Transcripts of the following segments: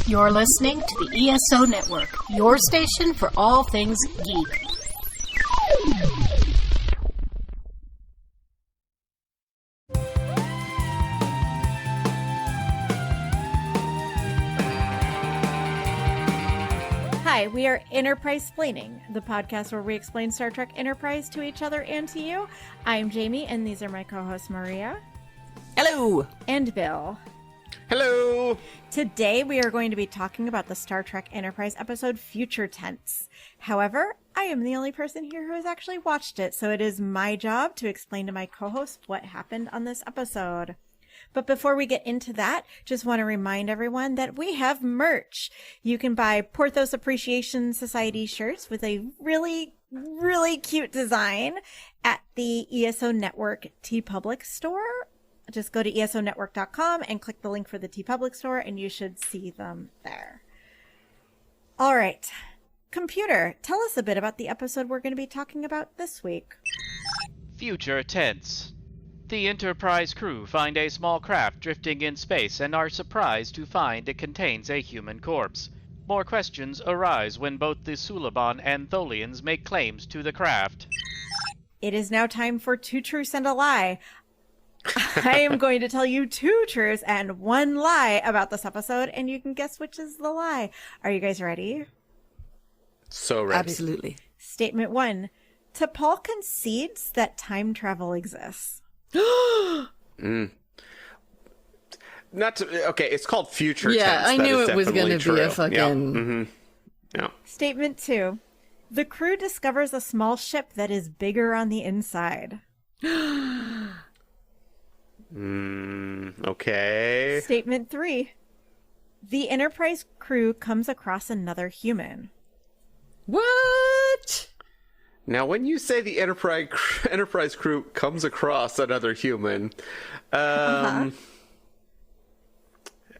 You're listening to the ESO Network, your station for all things geek. Hi, we are Enterprise Splaining, the podcast where we explain Star Trek Enterprise to each other and to you. I'm Jamie, and these are my co-hosts Maria. Hello. And Bill. Hello. Today we are going to be talking about the Star Trek Enterprise episode Future Tense. However, I am the only person here who has actually watched it, so it is my job to explain to my co-host what happened on this episode. But before we get into that, just want to remind everyone that we have merch. You can buy Porthos Appreciation Society shirts with a really, really cute design at the ESO Network TeePublic store. Just go to esonetwork.com and click the link for the TeePublic store, and you should see them there. All right. Computer, tell us a bit about the episode we're going to be talking about this week. Future Tense. The Enterprise crew find a small craft drifting in space and are surprised to find it contains a human corpse. More questions arise when both the Suliban and Tholians make claims to the craft. It is now time for Two Truths and a Lie. I am going to tell you 2 truths and 1 lie about this episode, and you can guess which is the lie. Are you guys ready? So ready. Absolutely. Statement 1. T'Pol concedes that time travel exists. Not to, okay, it's called Future Yeah, Tense. I That knew is it was definitely going to be a true. fucking... Yeah. Mm-hmm. Yeah. Statement 2. The crew discovers a small ship that is bigger on the inside. Okay. Statement 3. The Enterprise crew comes across another human. What? Now, when you say the Enterprise crew comes across another human, boy,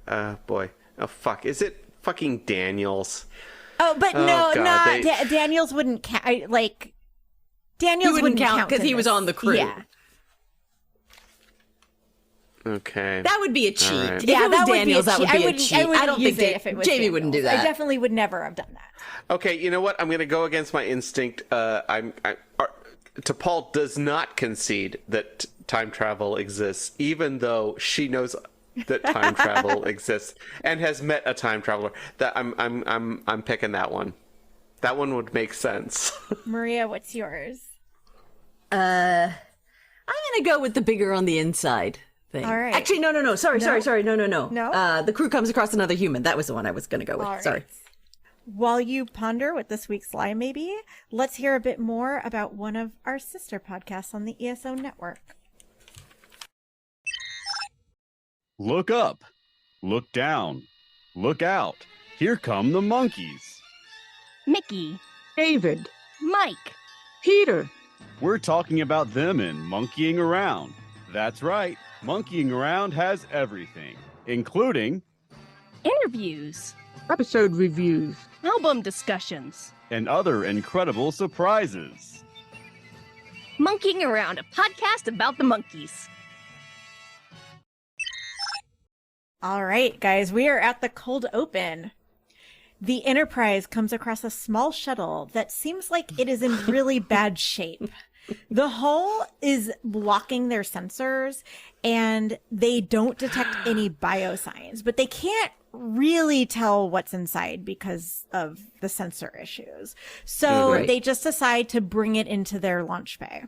oh fuck, is it fucking Daniels? Oh, but Oh, no, God, not they- Daniels wouldn't count. Daniels He wouldn't count because he in was this. on the crew. Yeah, Okay. That would be a cheat. All right. If yeah, it was that would Daniels, be a that would cheat. be a I cheat. wouldn't I don't use think it if it was Jamie Daniels. wouldn't do I that. definitely would never have done that. Okay, you know what? I'm going to go against my instinct. T'Pol does not concede that time travel exists, even though she knows that time travel exists and has met a time traveler. That I'm picking that one. That one would make sense. Maria, what's yours? I'm going to go with the bigger on the inside thing. All right. Actually, no. Sorry. No. No? The crew comes across another human. That was the one I was going to go with. All right. Sorry. While you ponder what this week's lie may be, let's hear a bit more about one of our sister podcasts on the ESO Network. Look up, look down, look out. Here come the monkeys. Mickey, David, Mike, Peter, We're talking about them in Monkeying Around. That's right, Monkeying Around has everything, including interviews, episode reviews, album discussions, and other incredible surprises. Monkeying Around, a podcast about the monkeys. All right, guys, we are at the cold open. The Enterprise comes across a small shuttle that seems like it is in really bad shape. The hull is blocking their sensors, and they don't detect any biosigns, but they can't really tell what's inside because of the sensor issues. So Right. they just decide to bring it into their launch bay.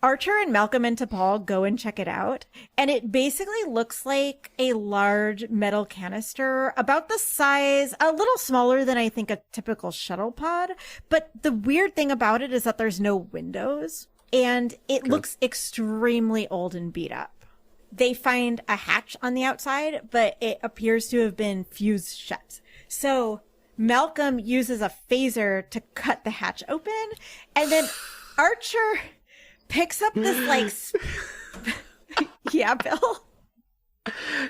Archer and Malcolm and T'Pol go and check it out, and it basically looks like a large metal canister about the size, a little smaller than I think a typical shuttle pod. But the weird thing about it is that there's no windows, and it looks extremely old and beat up. They find a hatch on the outside, but it appears to have been fused shut. So Malcolm uses a phaser to cut the hatch open, and then Archer picks up this, yeah, Bill?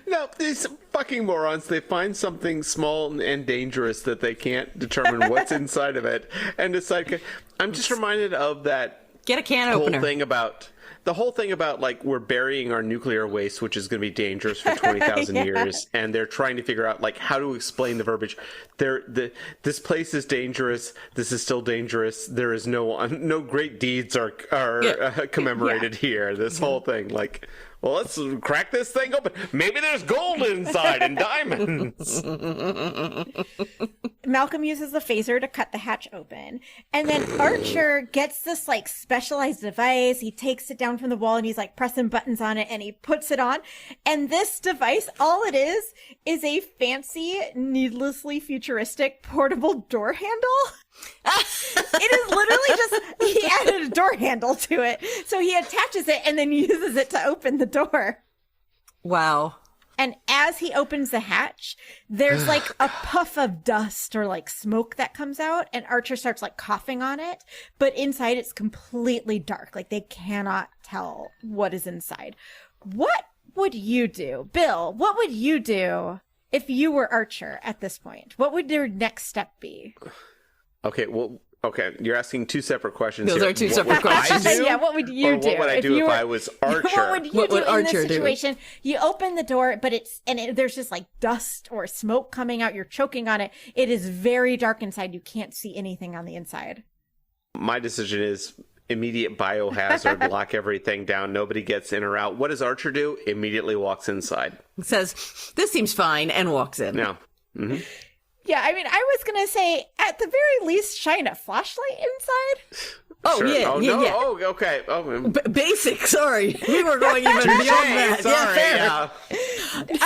No, these fucking morons, they find something small and dangerous that they can't determine what's inside of it and decide. I'm just reminded of that Get a can whole opener. thing about the whole thing about like we're burying our nuclear waste, which is going to be dangerous for 20,000 years, and they're trying to figure out like how to explain the verbiage. This place is dangerous. This is still dangerous. There is no great deeds are commemorated here. This whole thing, like, well, let's crack this thing open. Maybe there's gold inside and diamonds. Malcolm uses the phaser to cut the hatch open. And then Archer gets this like specialized device. He takes it down from the wall and he's like pressing buttons on it and he puts it on. And this device, all it is a fancy, needlessly futuristic portable door handle. It is literally just, he added a door handle to it. So he attaches it and then uses it to open the door. Wow. And as he opens the hatch, there's like a puff of dust or like smoke that comes out, and Archer starts like coughing on it. But inside it's completely dark. Like they cannot tell what is inside. What would you do? Bill, what would you do if you were Archer at this point? What would your next step be? Okay, well, you're asking two separate questions. Those here. are two separate questions. Yeah, what would you do? What would I do if I was Archer? What would you do in Archer this situation? You open the door, but there's just like dust or smoke coming out. You're choking on it. It is very dark inside. You can't see anything on the inside. My decision is immediate biohazard, lock everything down. Nobody gets in or out. What does Archer do? Immediately walks inside. Says, this seems fine, and walks in. No. Mm-hmm. Yeah, I mean, I was going to say, at the very least, shine a flashlight inside. Oh, Sure. yeah, Oh, yeah, no. yeah. Oh, okay. Oh, Basic, sorry. We were going even beyond that. sorry. Yeah,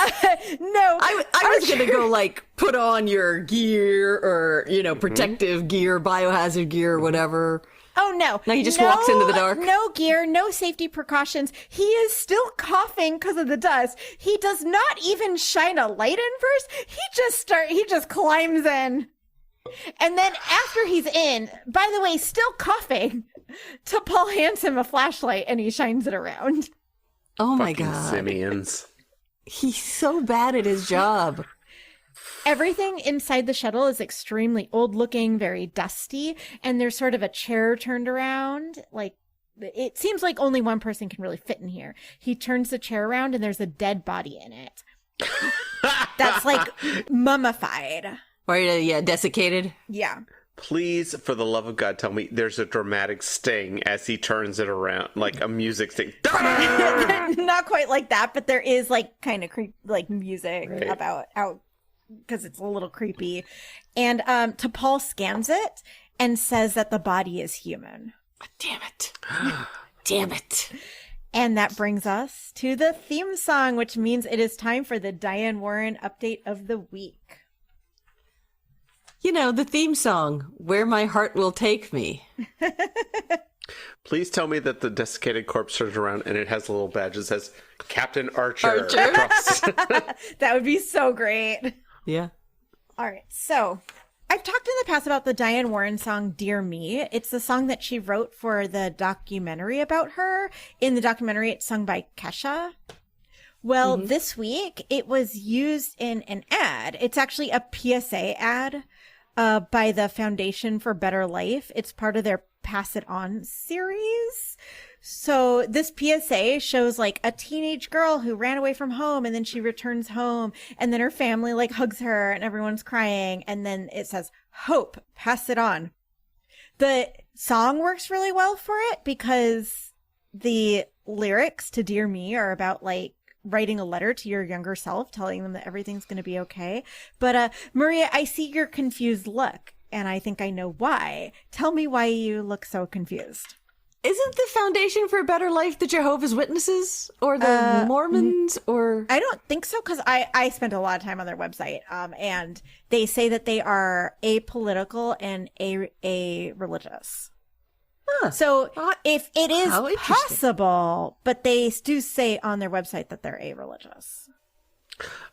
fair. No. I was going to go, like, put on your gear or, protective gear, biohazard gear, whatever. Oh, no. Now he just walks into the dark. No gear, no safety precautions. He is still coughing because of the dust. He does not even shine a light in first. He just climbs in. And then after he's in, by the way, still coughing, T'Pol hands him a flashlight and he shines it around. Oh my Fucking God. simians. He's so bad at his job. Everything inside the shuttle is extremely old looking, very dusty, and there's sort of a chair turned around. Like, it seems like only one person can really fit in here. He turns the chair around and there's a dead body in it. That's like mummified. Right, yeah, desiccated. Yeah. Please, for the love of God, tell me there's a dramatic sting as he turns it around, like a music sting. Not quite like that, but there is like kind of like music Right. about out because it's a little creepy. And T'Pol scans it and says that the body is human. Damn it. Damn it. And that brings us to the theme song, which means it is time for the Diane Warren update of the week. The theme song, Where My Heart Will Take Me. Please tell me that the desiccated corpse turns around and it has a little badge that says Captain Archer. That would be so great. Yeah. All right. So I've talked in the past about the Diane Warren song, Dear Me. It's the song that she wrote for the documentary about her. In the documentary, it's sung by Kesha. Well, this week it was used in an ad. It's actually a PSA ad by the Foundation for Better Life. It's part of their Pass It On series. So this PSA shows like a teenage girl who ran away from home and then she returns home and then her family like hugs her and everyone's crying. And then it says, hope, pass it on. The song works really well for it because the lyrics to Dear Me are about like writing a letter to your younger self, telling them that everything's going to be okay. But Maria, I see your confused look and I think I know why. Tell me why you look so confused. Isn't the Foundation for a Better Life the Jehovah's Witnesses or the Mormons or? I don't think so because I spent a lot of time on their website and they say that they are apolitical and a religious. Huh. So if it is How interesting. possible, but they do say on their website that they're a-religious.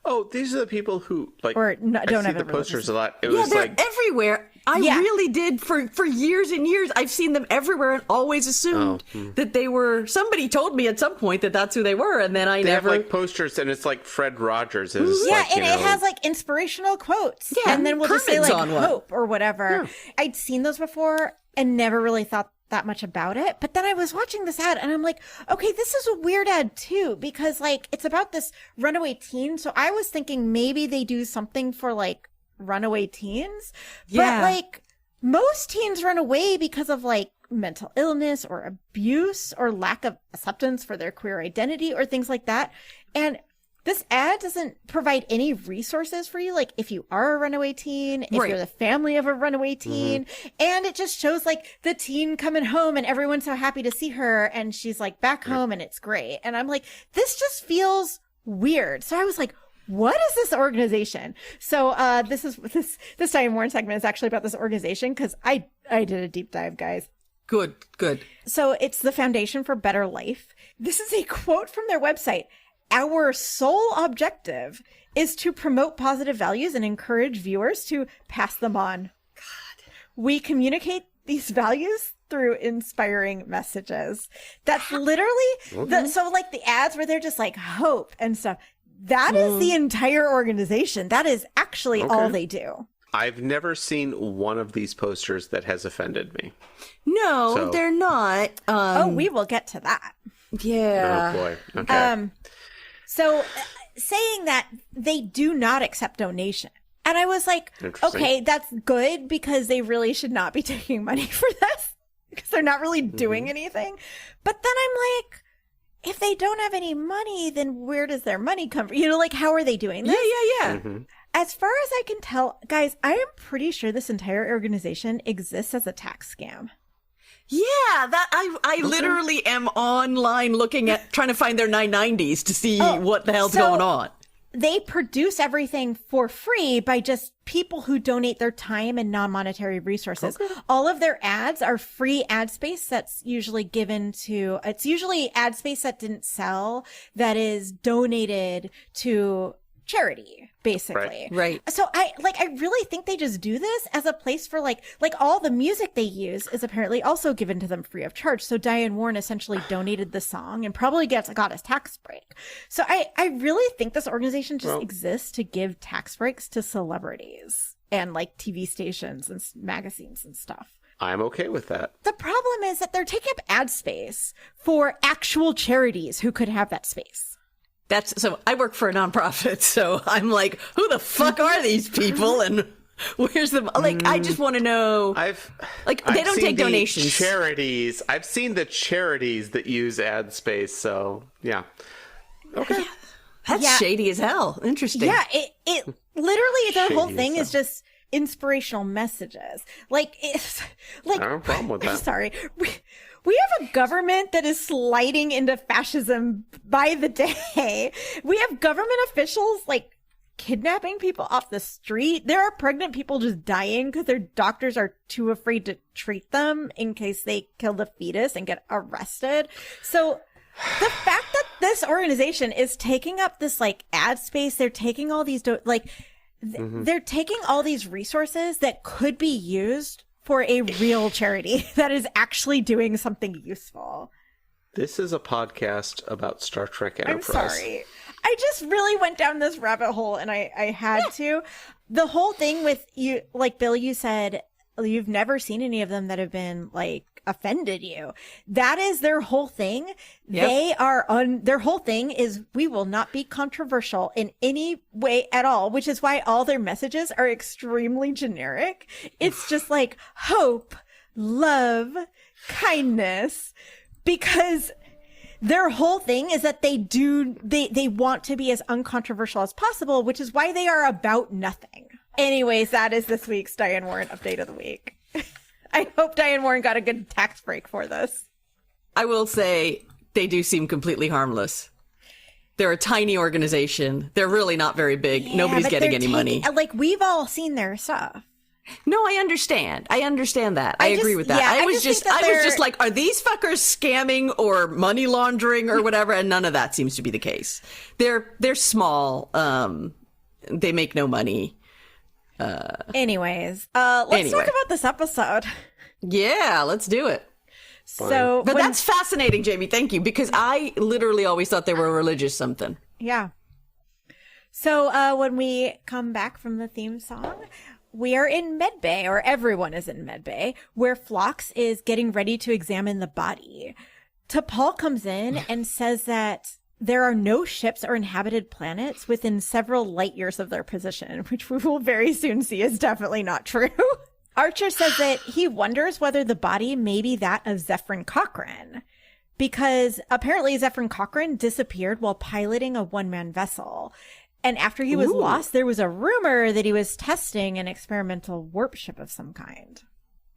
Oh, these are the people who like. Or no, I don't see have the a posters religious- a lot. It Yeah, was they're like everywhere. I Yeah. really did for years and years. I've seen them everywhere and always assumed that they were. Somebody told me at some point that that's who they were, and then I they never. have like posters, and it's like Fred Rogers is. Yeah, like, and it has like inspirational quotes. Yeah, and then we'll just say Kermit's like on one. hope or whatever. I'd seen those before and never really thought that much about it. But then I was watching this ad and I'm like, okay, this is a weird ad too, because like it's about this runaway teen. So I was thinking maybe they do something for like runaway teens. Yeah. But like most teens run away because of like mental illness or abuse or lack of acceptance for their queer identity or things like that. And this ad doesn't provide any resources for you, like if you are a runaway teen, if Right. you're the family of a runaway teen. And it just shows like the teen coming home and everyone's so happy to see her and she's like back home and it's great. And I'm like, this just feels weird. So I was like, what is this organization? So this Diane Warren segment is actually about this organization because I did a deep dive, guys. Good. So it's the Foundation for Better Life. This is a quote from their website. Our sole objective is to promote positive values and encourage viewers to pass them on. God. We communicate these values through inspiring messages. That's literally so like the ads where they're just like hope and stuff. That is the entire organization. That is actually all they do. I've never seen one of these posters that has offended me. No, So- they're not. We will get to that. Yeah. Oh boy. Okay. So saying that they do not accept donation. And I was like, Interesting. okay, that's good because they really should not be taking money for this because they're not really doing anything. But then I'm like, if they don't have any money, then where does their money come from? You know, like, how are they doing this? Yeah. As far as I can tell, guys, I am pretty sure this entire organization exists as a tax scam. Yeah, that I literally am online looking at trying to find their 990s to see what the hell's going on. They produce everything for free by just people who donate their time and non-monetary resources. All of their ads are free ad space that's usually given to, it's usually ad space that didn't sell that is donated to charity, basically. Right. So I really think they just do this as a place for like all the music they use is apparently also given to them free of charge. So Diane Warren essentially donated the song and probably got a tax break. So I really think this organization just exists to give tax breaks to celebrities and like TV stations and magazines and stuff. I'm okay with that. The problem is that they're taking up ad space for actual charities who could have that space. So I work for a nonprofit, so I'm like, who the fuck are these people and where's the I just want to know. They don't seen take the donations. Charities. I've seen the charities that use ad space, so yeah. Okay. That's shady as hell. Interesting. Yeah, it literally their whole Shady thing as is just inspirational messages. Like it's like I have a problem with that. I'm sorry. We have a government that is sliding into fascism by the day. We have government officials like kidnapping people off the street. There are pregnant people just dying because their doctors are too afraid to treat them in case they kill the fetus and get arrested. So the fact that this organization is taking up this like ad space, they're taking all these they're taking all these resources that could be used for a real charity that is actually doing something useful. This is a podcast about Star Trek Enterprise. I'm sorry. I just really went down this rabbit hole and I had to. The whole thing with you, like Bill, you said you've never seen any of them that have been like offended you. That is their whole thing. Yep. Their whole thing is we will not be controversial in any way at all, which is why all their messages are extremely generic. It's just like hope, love, kindness, because their whole thing is that they want to be as uncontroversial as possible, which is why they are about nothing. Anyways, that is this week's Diane Warren update of the week. I hope Diane Warren got a good tax break for this. I will say they do seem completely harmless. They're a tiny organization. They're really not very big. Yeah, Nobody's but getting they're any money. Like, we've all seen their stuff. No, I understand. I understand that. I just- agree with that. yeah, I I was just just think that I was they're- just like, are these fuckers scamming or money laundering or whatever? And none of that seems to be the case. They're small. They make no money. Anyways, let's talk about this episode. Yeah, let's do it. So, But that's fascinating, Jamie. Thank you. Because I literally always thought they were religious something. yeah. So, when we come back from the theme song, we are in medbay, or everyone is in medbay, where Phlox is getting ready to examine the body. T'Pol comes in and says that there are no ships or inhabited planets within several light years of their position, which we will very soon see is definitely not true. Archer says that he wonders whether the body may be that of Zephyrin Cochrane, because apparently Zephyrin Cochrane disappeared while piloting a one-man vessel. And after he was lost, there was a rumor that he was testing an experimental warp ship of some kind.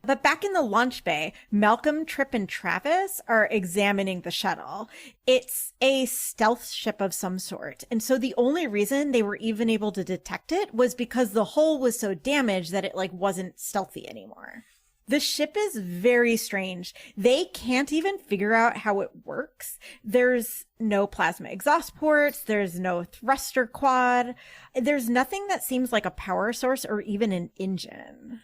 But back in the launch bay, Malcolm, Trip, and Travis are examining the shuttle. It's a stealth ship of some sort. And so the only reason they were even able to detect it was because the hull was so damaged that it wasn't stealthy anymore. The ship is very strange. They can't even figure out how it works. There's no plasma exhaust ports. There's no thruster quad. There's nothing that seems like a power source or even an engine.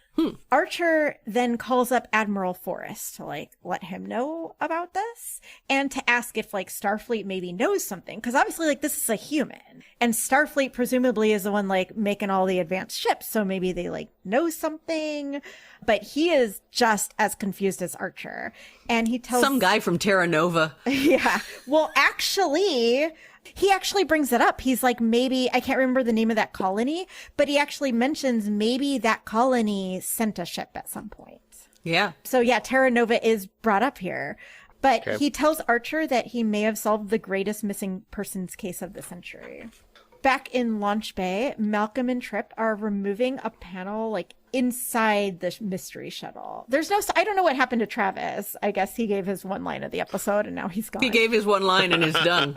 Archer then calls up Admiral Forrest to let him know about this and to ask if Starfleet maybe knows something. Cause obviously this is a human, and Starfleet presumably is the one making all the advanced ships. So maybe they know something, but he is just as confused as Archer. And he tells some guy from Terra Nova. Yeah. Well, actually, he actually brings it up. He's maybe, I can't remember the name of that colony, but he actually mentions maybe that colony sent a ship at some point. Yeah. So yeah, Terra Nova is brought up here. But he tells Archer that he may have solved the greatest missing persons case of the century. Back in Launch Bay, Malcolm and Trip are removing a panel inside the mystery shuttle. I don't know what happened to Travis. I guess he gave his one line of the episode and now he's gone. He gave his one line and is done.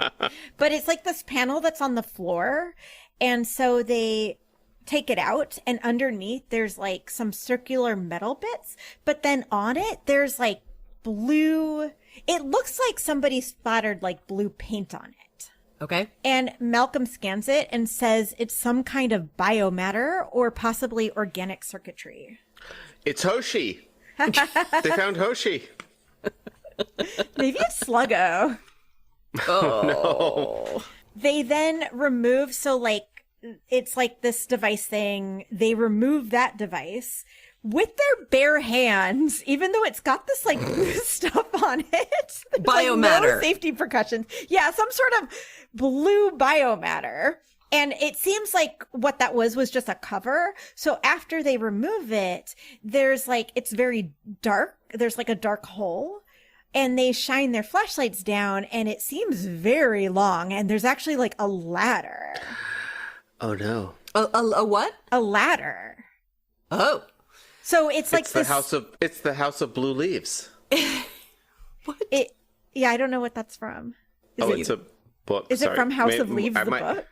But it's this panel that's on the floor. And so they take it out, and underneath there's some circular metal bits. But then on it, there's blue. It looks like somebody splattered blue paint on it. Okay. And Malcolm scans it and says it's some kind of biomatter or possibly organic circuitry. It's Hoshi. They found Hoshi. Maybe it's Sluggo. Oh. No. They then remove, it's this device thing. They remove that device with their bare hands, even though it's got this blue stuff on it. Biomatter. No safety precautions. Yeah, some sort of blue biomatter. And it seems like what that was just a cover. So after they remove it, there's it's very dark. There's a dark hole. And they shine their flashlights down, and it seems very long. And there's actually a ladder. Oh no. A what? A ladder. Oh. So it's it's the House of Blue Leaves. What? Yeah, I don't know what that's from. It's a book. Is it from House of Leaves, the book?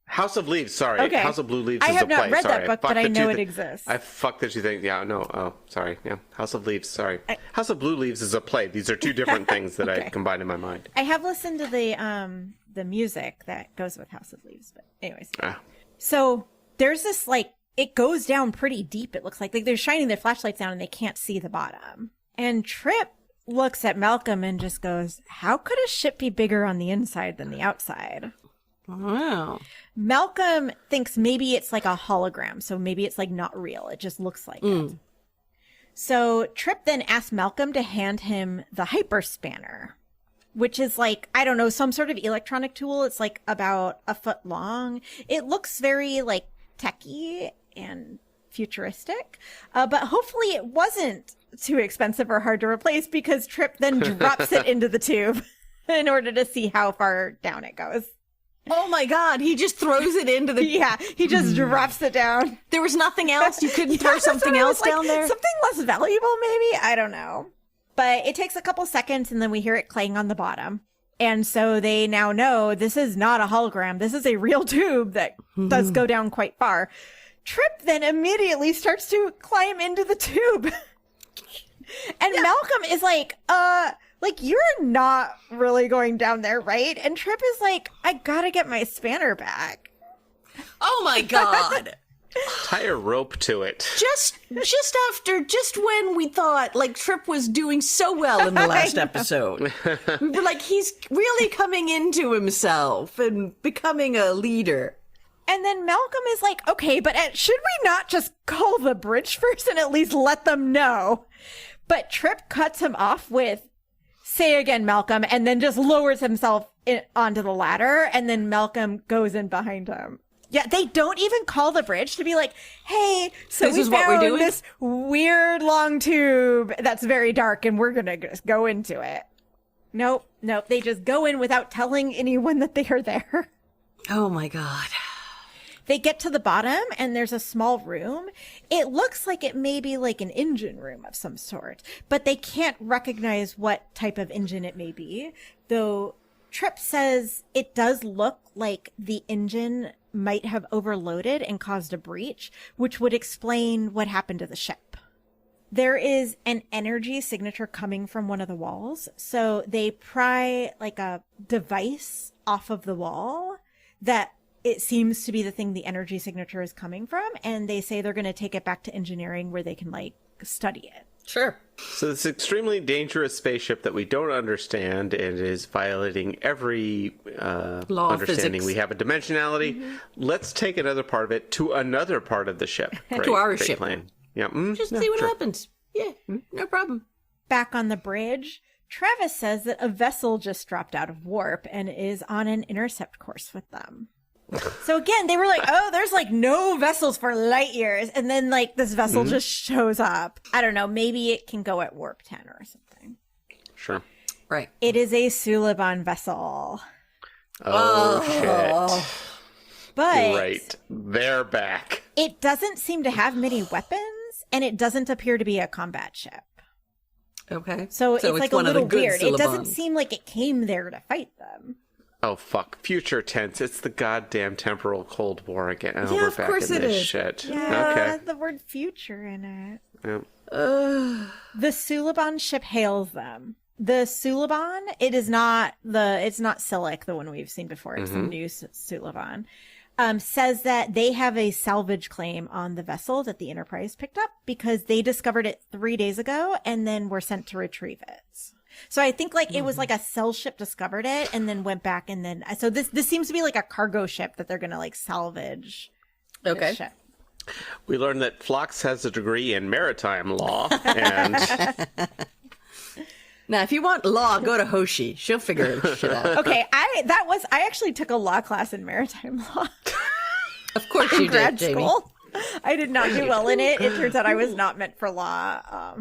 House of Leaves, sorry. Okay. House of Blue Leaves I is a have play. not read sorry. that book, but I know it exists. I fucked that you think. Yeah, no. Oh, sorry. Yeah. House of Leaves, sorry. House of Blue Leaves is a play. These are two different things that I combined in my mind. I have listened to the music that goes with House of Leaves, but anyways. So there's this it goes down pretty deep. It looks like they're shining their flashlights down and they can't see the bottom. And Trip looks at Malcolm and just goes, how could a ship be bigger on the inside than the outside? Wow. Malcolm thinks maybe it's a hologram. So maybe it's not real. It just looks like it. So Trip then asks Malcolm to hand him the hyperspanner, which is I don't know, some sort of electronic tool. It's about a foot long. It looks very techie and futuristic, but hopefully it wasn't too expensive or hard to replace, because Trip then drops it into the tube in order to see how far down it goes. Oh my God, he just throws it into the... Yeah, he just drops it down. There was nothing else? You couldn't throw something else down there? Something less valuable, maybe? I don't know. But it takes a couple seconds and then we hear it clang on the bottom. And so they now know this is not a hologram. This is a real tube that does go down quite far. Trip then immediately starts to climb into the tube. And Malcolm is you're not really going down there, right? And Trip is I gotta get my spanner back. Oh my God. Tie a rope to it. Just when we thought Trip was doing so well in the last episode. We were he's really coming into himself and becoming a leader. And then Malcolm is like, okay, but should we not just call the bridge first and at least let them know? But Trip cuts him off with, say again, Malcolm, and then just lowers himself onto the ladder, and then Malcolm goes in behind him. Yeah, they don't even call the bridge to be like, hey, so we found this weird long tube that's very dark, and we're going to just go into it. Nope. They just go in without telling anyone that they are there. Oh, my God. They get to the bottom and there's a small room. It looks like it may be like an engine room of some sort, but they can't recognize what type of engine it may be. Though Trip says it does look like the engine might have overloaded and caused a breach, which would explain what happened to the ship. There is an energy signature coming from one of the walls. So they pry like a device off of the wall that it seems to be the thing the energy signature is coming from, and they say they're going to take it back to engineering where they can like study it. Sure. So this extremely dangerous spaceship that we don't understand and is violating every law of understanding physics. we have a dimensionality. Mm-hmm. Let's take another part of it to another part of the ship. To our ship. Plan. Yeah. Just see what happens. Yeah, no problem. Back on the bridge, Travis says that a vessel just dropped out of warp and is on an intercept course with them. So again, they were like, oh, there's like no vessels for light years. And then like this vessel just shows up. I don't know. Maybe it can go at warp 10 or something. Sure. Right. It is a Suliban vessel. Oh, shit. But right. They're back. It doesn't seem to have many weapons, and it doesn't appear to be a combat ship. Okay. So it's like a little weird. Suliban. It doesn't seem like it came there to fight them. Oh, fuck. Future tense. It's the goddamn temporal Cold War again. Oh, Yeah, we're of back course in it this is. shit. Yeah, Okay. the word future in it. Yeah. The Suliban ship hails them. The Suliban, it's not Silic, the one we've seen before. It's the new Suliban. Says that they have a salvage claim on the vessel that the Enterprise picked up because they discovered it 3 days ago and then were sent to retrieve it. So I think like it was like a cell ship discovered it and then went back and then so this seems to be like a cargo ship that they're gonna like salvage. Okay. This ship. We learned that Phlox has a degree in maritime law, and Now, if you want law, go to Hoshi. She'll figure shit out. Okay, I actually took a law class in maritime law. Of course in you grad did, Jamie. school. I did not do well in it. It turns out I was not meant for law.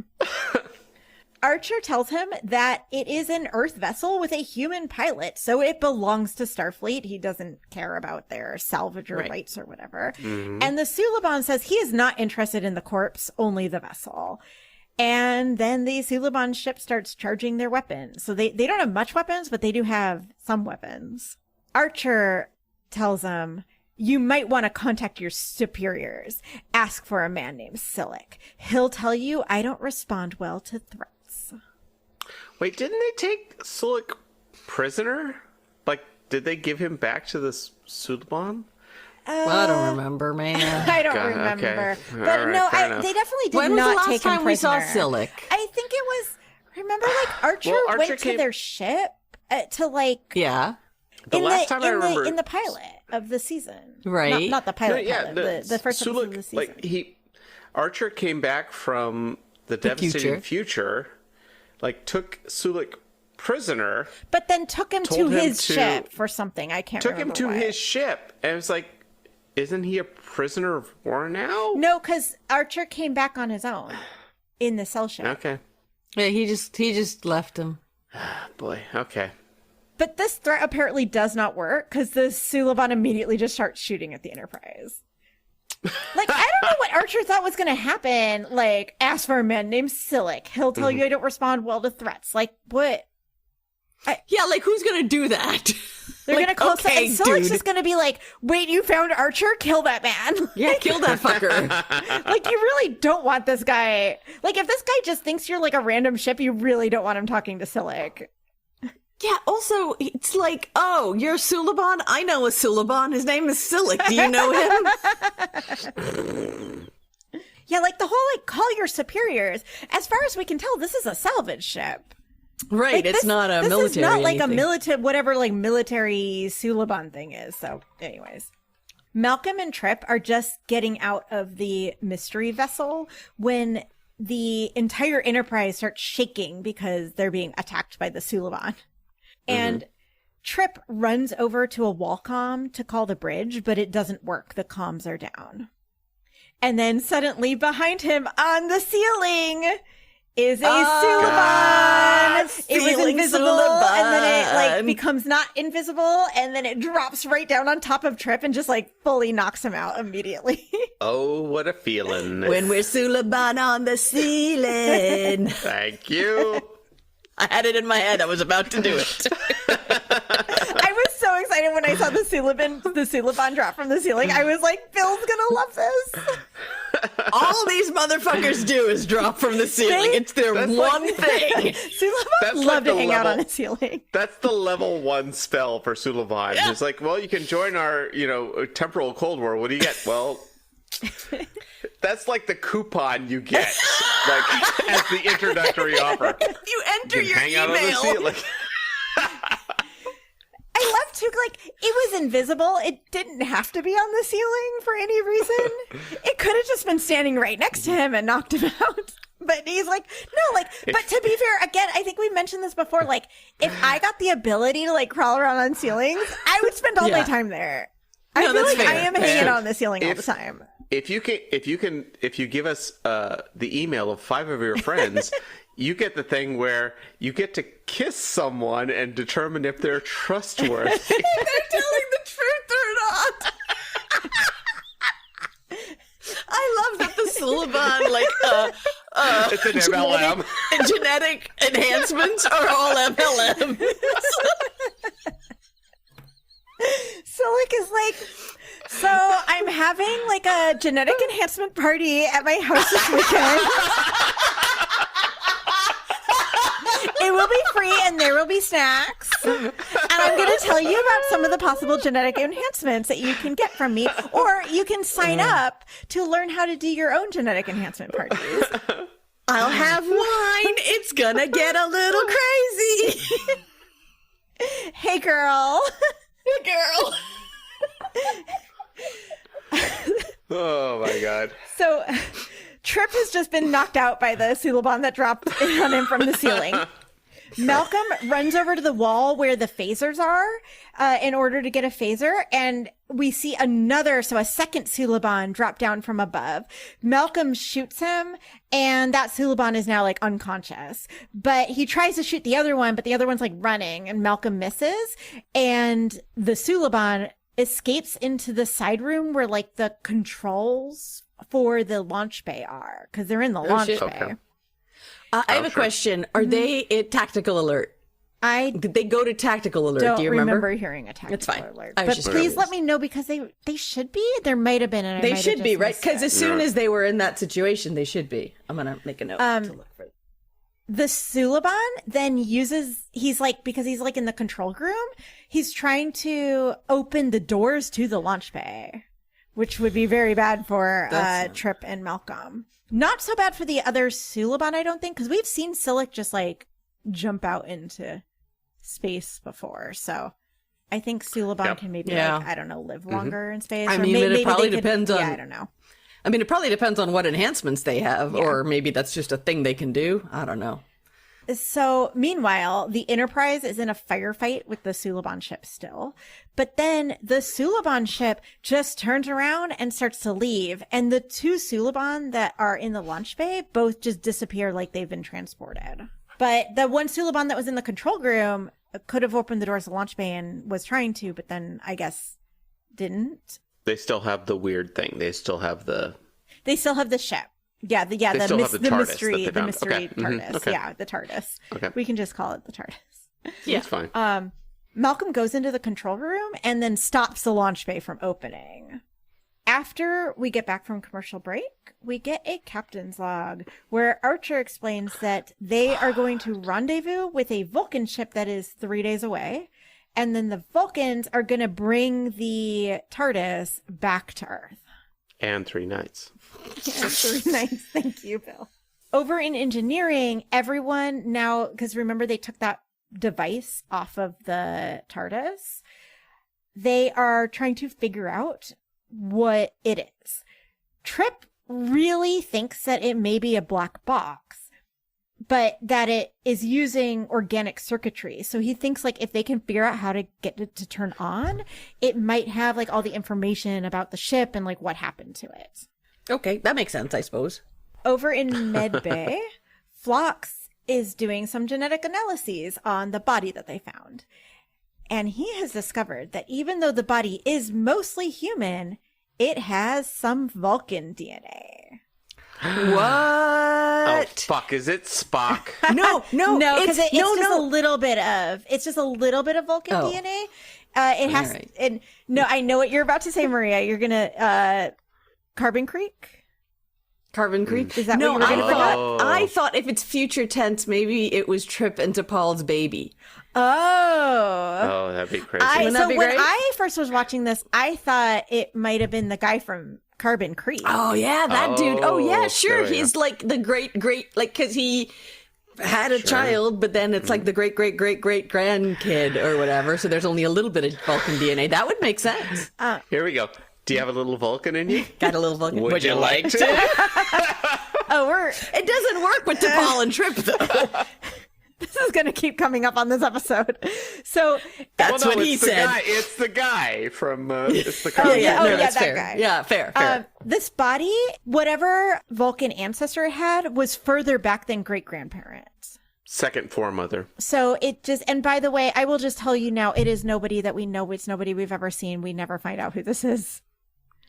Archer tells him that it is an Earth vessel with a human pilot, so it belongs to Starfleet. He doesn't care about their salvage or rights or whatever. And the Suliban says he is not interested in the corpse, only the vessel. And then the Suliban ship starts charging their weapons. So they don't have much weapons, but they do have some weapons. Archer tells them, you might want to contact your superiors. Ask for a man named Silic. He'll tell you I don't respond well to threats. wait, didn't they take Sulik prisoner? Like, did they give him back to the Suliban? Well, I don't remember, man. I don't God, remember. okay. But All right, no, fair enough. they definitely did When was not the last take him time we saw prisoner. Silic? I think it was, remember like Archer, Well, Archer went came- to their ship to like, Yeah. The last time I remember, in the pilot of the season. Right. Not the pilot, yeah, pilot, the first episode of the Sulik, season. like Archer came back from the devastating future, like took Sulik prisoner, But then took him to told him his to- ship for something. I can't took remember him to what. his ship, and it was like, isn't he a prisoner of war now? No, because Archer came back on his own in the cell ship. Okay. Yeah, he just left him. Boy, okay. But this threat apparently does not work because the Suliban immediately just starts shooting at the Enterprise. Like, I don't know what Archer thought was going to happen. Like, ask for a man named Silic. He'll tell you I don't respond well to threats. Like, what? Yeah, like who's gonna do that? They're Like, going to call okay, and Silic's dude. just going to be like, wait, you found Archer? Kill that man. Yeah, kill that fucker. Like, you really don't want this guy. Like, if this guy just thinks you're like a random ship, you really don't want him talking to Silic. Yeah, also, it's like, oh, you're Suliban? I know a Suliban. His name is Silic. Do you know him? Yeah, like the whole, like, call your superiors. As far as we can tell, this is a salvage ship. Right, Like, it's this- not a this military is not like anything. a military, whatever, like, military Suliban thing is. So, anyways. Malcolm and Trip are just getting out of the mystery vessel when the entire Enterprise starts shaking because they're being attacked by the Suliban. And Trip runs over to a wall comm to call the bridge, but it doesn't work. The comms are down. And then suddenly behind him on the ceiling is a Suliban. It was invisible, and then it becomes not invisible, and then it drops right down on top of Trip and just fully knocks him out immediately. Oh, what a feeling. When we're Suliban on the ceiling. Thank you. I had it in my head. I was about to do it. I was so excited when I saw the Suliban drop from the ceiling. I was like, Bill's gonna love this. All these motherfuckers do is drop from the ceiling. It's their one thing. Suliban love to hang out on the ceiling. That's the level 1 spell for Suliban. Yeah. It's like, well, you can join our, temporal Cold War. What do you get? Well, that's like the coupon you get, as the introductory offer. You enter your hang out on the ceiling. I love too, it was invisible. It didn't have to be on the ceiling for any reason. It could have just been standing right next to him and knocked him out. But he's like, no, but to be fair, again, I think we mentioned this before, if I got the ability to, crawl around on ceilings, I would spend all my time there. I feel like fair. I am hanging out on the ceiling all the time. If you give us the email of 5 of your friends, you get the thing where you get to kiss someone and determine if they're trustworthy. They're telling the truth or not. I love that the Suliban, it's an MLM. Genetic enhancements are all MLM. Silik is so I'm having a genetic enhancement party at my house this weekend. It will be free and there will be snacks. And I'm going to tell you about some of the possible genetic enhancements that you can get from me. Or you can sign up to learn how to do your own genetic enhancement parties. I'll have wine. It's going to get a little crazy. Hey, girl. Hey, girl. Oh, my God. So Trip has just been knocked out by the Suliban that dropped on him from the ceiling. Malcolm runs over to the wall where the phasers are in order to get a phaser, and we see a second Suliban drop down from above. Malcolm shoots him, and that Suliban is now unconscious. But he tries to shoot the other one, but the other one's running, and Malcolm misses, and the Suliban escapes into the side room where the controls for the launch bay are, because they're in the launch bay. Okay. I have a question. Are they at tactical alert? Did they go to tactical alert? Don't Do you remember hearing a tactical alert. But please let me know, because they should be. There might have been. And they should be, right? Because as soon as they were in that situation, they should be. I'm going to make a note to look for it. The Suliban then because he's in the control room, he's trying to open the doors to the launch bay, which would be very bad for Trip and Malcolm. Not so bad for the other Suliban, I don't think, because we've seen Silik just jump out into space before. So I think Suliban can maybe live longer in space. I mean, it probably depends on. Yeah, I don't know. I mean, it probably depends on what enhancements they have, or maybe that's just a thing they can do. I don't know. So meanwhile, the Enterprise is in a firefight with the Suliban ship still. But then the Suliban ship just turns around and starts to leave. And the 2 Suliban that are in the launch bay both just disappear like they've been transported. But the one Suliban that was in the control room could have opened the doors to the launch bay and was trying to, but then I guess didn't. They still have the weird thing. They still have the ship. Yeah, the mystery okay. TARDIS. Mm-hmm. Okay. Yeah, the TARDIS. Okay. We can just call it the TARDIS. Yeah, it's fine. Malcolm goes into the control room and then stops the launch bay from opening. After we get back from commercial break, we get a captain's log where Archer explains that they are going to rendezvous with a Vulcan ship that is 3 days away. And then the Vulcans are going to bring the TARDIS back to Earth. And 3 nights. Yeah, 3 nights. Thank you, Bill. Over in engineering, everyone now, because remember they took that device off of the TARDIS, they are trying to figure out what it is. Trip really thinks that it may be a black box, but that it is using organic circuitry. So he thinks like if they can figure out how to get it to turn on, it might have like all the information about the ship and like what happened to it. Okay, that makes sense, I suppose. Over in Medbay, Phlox is doing some genetic analyses on the body that they found. And he has discovered that even though the body is mostly human, it has some Vulcan DNA. What? Oh, fuck. Is it Spock? No, because it's just a little bit of Vulcan Oh. DNA. It has, All right. and no, I know what you're about to say, Maria. You're gonna Carbon Creek. Carbon Creek? Is that no, what you were gonna bring up? Oh. I thought if it's future tense, maybe it was Trip and T'Pol's baby. Oh. Oh, that'd be crazy. Wouldn't that So be when great? I first was watching this, I thought it might have been the guy from Carbon Creek. Oh, yeah, that dude. Oh, yeah, sure. there we He's like the great, like, because he had a child, but then it's like the great grandkid or whatever. So there's only a little bit of Vulcan DNA. That would make sense. Here we go. Do you have a little Vulcan in you? Got a little Vulcan. Would you like to? It doesn't work with T'Pol and Trip, though. This is going to keep coming up on this episode. So That's Well, no, what he it's the said. guy. It's the guy from. It's the Oh, car. yeah. that's that fair. guy. Yeah, fair. this body, whatever Vulcan ancestor it had, was further back than great grandparents. Second foremother. So it just, and by the way, I will just tell you now, it is nobody that we know. It's nobody we've ever seen. We never find out who this is.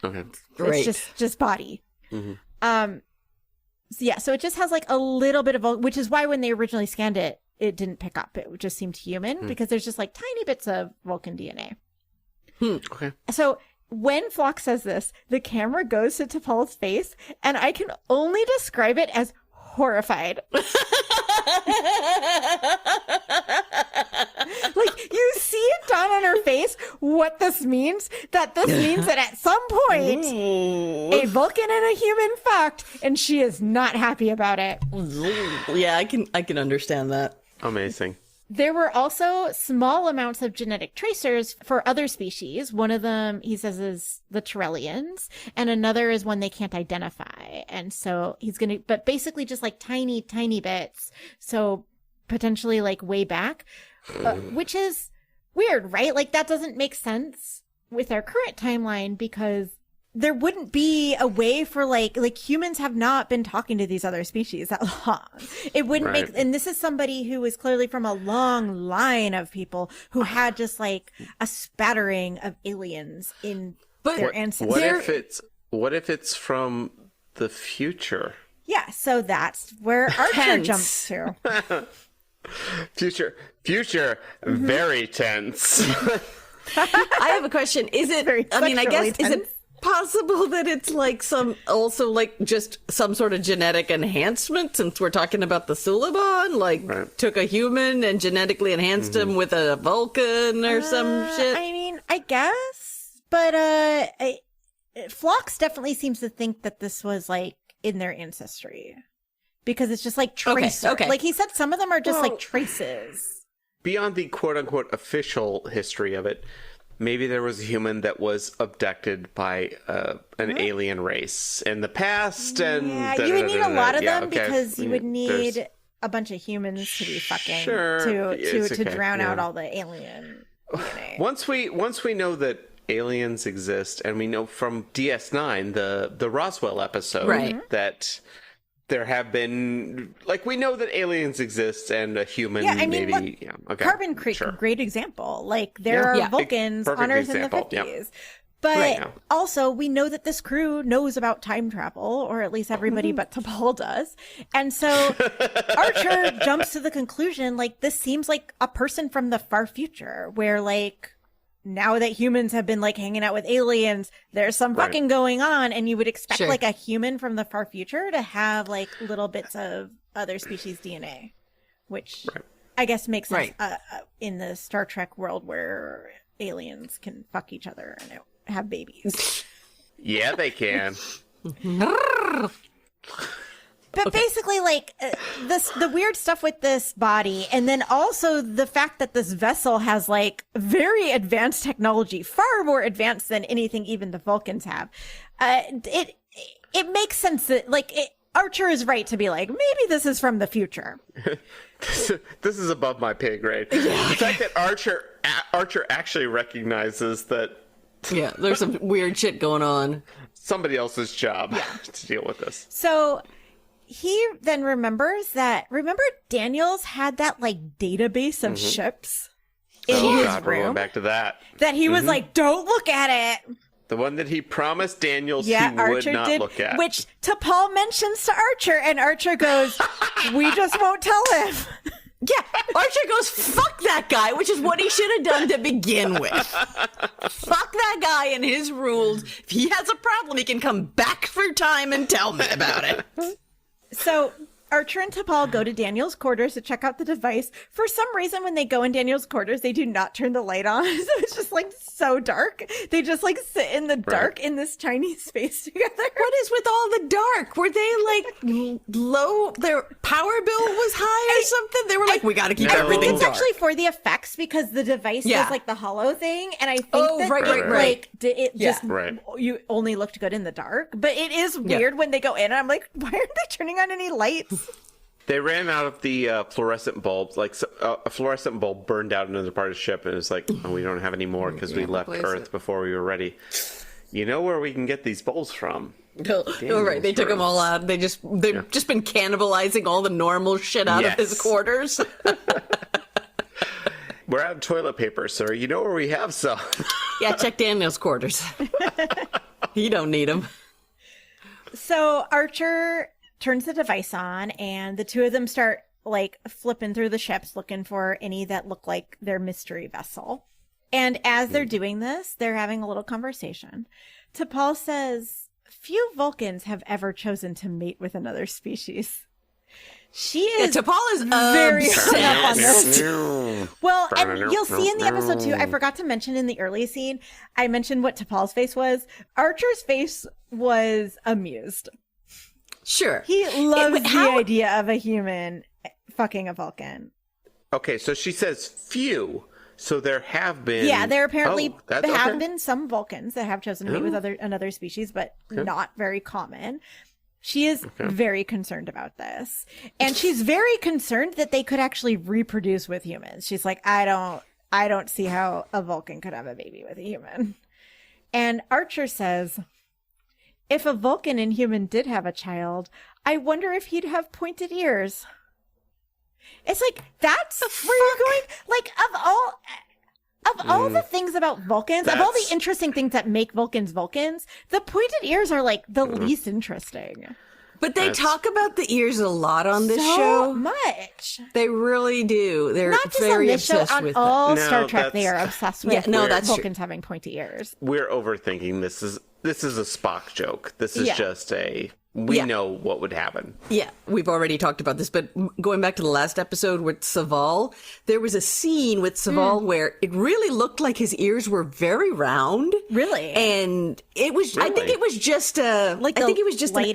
Okay. Great. It's just body. Mm-hmm. So yeah, so it just has like a little bit of, which is why when they originally scanned it, it didn't pick up. It just seemed human because there's just like tiny bits of Vulcan DNA. Okay. So when Phlox says this, the camera goes to T'Pol's face, and I can only describe it as horrified. Like, you see it dawn on her face what this means, that this means that at some point, a Vulcan and a human fucked, and she is not happy about it. Yeah, I can understand that. Amazing. There were also small amounts of genetic tracers for other species. One of them, he says, is the Turellians, and another is one they can't identify. And so he's going to, but basically just like tiny, tiny bits. So potentially like way back, which is weird, right? Like that doesn't make sense with our current timeline because there wouldn't be a way for like humans have not been talking to these other species that long. It wouldn't Right. make, and this is somebody who is clearly from a long line of people who had just like a spattering of aliens in their ancestors. What if it's from the future? Yeah, so that's where Archer Tense. jumps to. Future, very tense. I have a question. Is it, Very I mean, I sexually guess, is it possible that it's like just some sort of genetic enhancement since we're talking about the Suliban? Like, Right. took a human and genetically enhanced him with a Vulcan or some shit? I mean, I guess, but Phlox definitely seems to think that this was like in their ancestry because it's just like traces. okay. Like he said, some of them are just Well- like traces. Beyond the quote unquote official history of it, maybe there was a human that was abducted by an alien race in the past, and Yeah, you would need a lot of them okay. because you would There's- need a bunch of humans to be fucking Sure, it's to okay, drown out yeah. all the alien DNA. Once we know that aliens exist, and we know from DS9, the Roswell episode, Right. that there have been, like, we know that aliens exist and a human Yeah, I mean, maybe. look, Yeah, okay, Carbon Creek, sure. great example. Like there Yeah. are Yeah. Vulcans Perfect on Earth example, in the yeah. 50s. But Right. Yeah. also, we know that this crew knows about time travel, or at least everybody but T'Pol does. And so Archer jumps to the conclusion, like, this seems like a person from the far future, where, like, now that humans have been, like, hanging out with aliens, there's some Right. fucking going on, and you would expect, Sure. like, a human from the far future to have, like, little bits of other species' DNA, which Right. I guess makes sense Right. in the Star Trek world where aliens can fuck each other and have babies. Yeah, they can. But basically, like, the weird stuff with this body, and then also the fact that this vessel has, like, very advanced technology, far more advanced than anything even the Vulcans have. It makes sense that, like, Archer is right to be like, maybe this is from the future. This is above my pay grade. The fact that Archer actually recognizes that Yeah, there's some weird shit going on. Somebody else's job to deal with this. So he then remembers remember Daniels had that, like, database of ships in his We're room going back to that. that he was like, don't look at it. The one that he promised Daniels he Archer would not did, look at. which T'Pol mentions to Archer, and Archer goes, we just won't tell him. Yeah, Archer goes, fuck that guy, which is what he should have done to begin with. Fuck that guy and his rules. If he has a problem, he can come back through time and tell me about it. So Archer and T'Pol go to Daniel's quarters to check out the device. For some reason, when they go in Daniel's quarters, they do not turn the light on. So it's just, like, so dark. They just, like, sit in the dark in this tiny space together. What is with all the dark? Were they, like, low? Their power bill was high or something? They were like, we gotta keep everything It's dark. actually for the effects because the device was, like, the hollow thing. And I think right. You only looked good in the dark. But it is weird when they go in. And I'm like, why aren't they turning on any lights? They ran out of the fluorescent bulbs. Like, a fluorescent bulb burned out another part of the ship, and it's like, oh, we don't have any more because we left Earth before we were ready. You know where we can get these bulbs from? Oh, right. They took them all out. They've just been cannibalizing all the normal shit out of his quarters. We're out of toilet paper, sir. You know where we have some. Yeah, check Daniel's quarters. You don't need them. So Archer turns the device on, and the two of them start, like, flipping through the ships looking for any that look like their mystery vessel. And as they're doing this, they're having a little conversation. T'Pol says, few Vulcans have ever chosen to mate with another species. She is T'Pol is very hung up on this. Well, Well, and you'll see in the episode too, I forgot to mention in the early scene, I mentioned what T'Pol's face was. Archer's face was amused. Sure. He loves the idea of a human fucking a Vulcan. Okay, so she says few. So there have been... Yeah, there apparently have okay. been some Vulcans that have chosen to mate with another species, but not very common. She is very concerned about this. And she's very concerned that they could actually reproduce with humans. She's like, I don't see how a Vulcan could have a baby with a human. And Archer says, if a Vulcan and human did have a child, I wonder if he'd have pointed ears. It's like, that's where you're going? Like, of all the things about Vulcans, of all the interesting things that make Vulcans Vulcans, the pointed ears are, like, the least interesting. But they talk about the ears a lot on this so show. Much. They really do. They're Not just very on this show, obsessed on with all them. Star Trek, they are obsessed with that's Vulcans having pointy ears. We're overthinking this. This is a Spock joke. This is just we know what would happen. Yeah, we've already talked about this, but going back to the last episode with Saval, there was a scene with Saval where it really looked like his ears were very round. Really? And it was, I think it was just an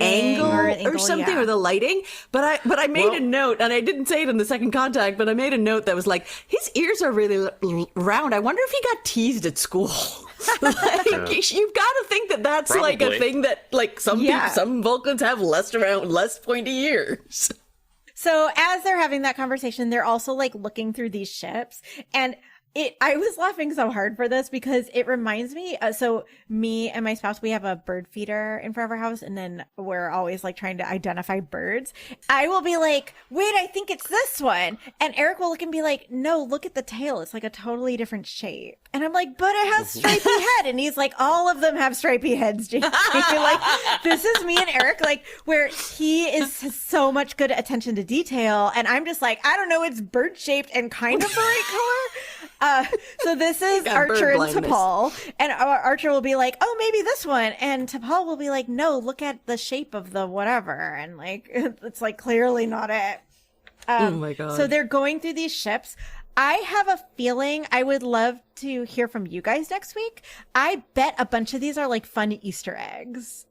angle or something, or the lighting. But I made a note, and I didn't say it in the second contact, but I made a note that was like, his ears are really round. I wonder if he got teased at school. You've got to think that that's Probably. like a thing that like some Vulcans have less pointy ears. So as they're having that conversation, they're also like looking through these ships, and I was laughing so hard for this because it reminds me. So me and my spouse, we have a bird feeder in front of our house, and then we're always like trying to identify birds. I will be like, wait, I think it's this one. And Eric will look and be like, no, look at the tail. It's like a totally different shape. And I'm like, but it has stripy head. And he's like, all of them have stripy heads, Jamie. Like, this is me and Eric, like, where he has so much good attention to detail. And I'm just like, I don't know, it's bird shaped and kind of the right color. So this is Archer and T'Pol. And Archer will be like, oh, maybe this one. And T'Pol will be like, no, look at the shape of the whatever. And like, it's like clearly not it. Oh my God. So they're going through these ships. I have a feeling I would love to hear from you guys next week. I bet a bunch of these are like fun Easter eggs.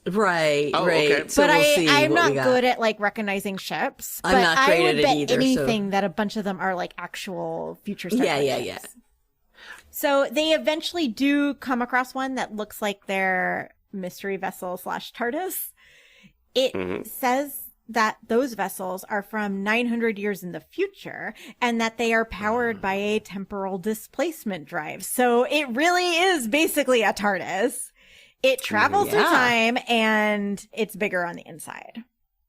Right, Oh, right. okay. So but we'll see I'm what not we got. good at like recognizing ships. I'm but not great I would at it bet either, anything that a bunch of them are like actual future Star Trek ships. So they eventually do come across one that looks like their mystery vessel / TARDIS. It says that those vessels are from 900 years in the future and that they are powered by a temporal displacement drive. So it really is basically a TARDIS. It travels through time and it's bigger on the inside.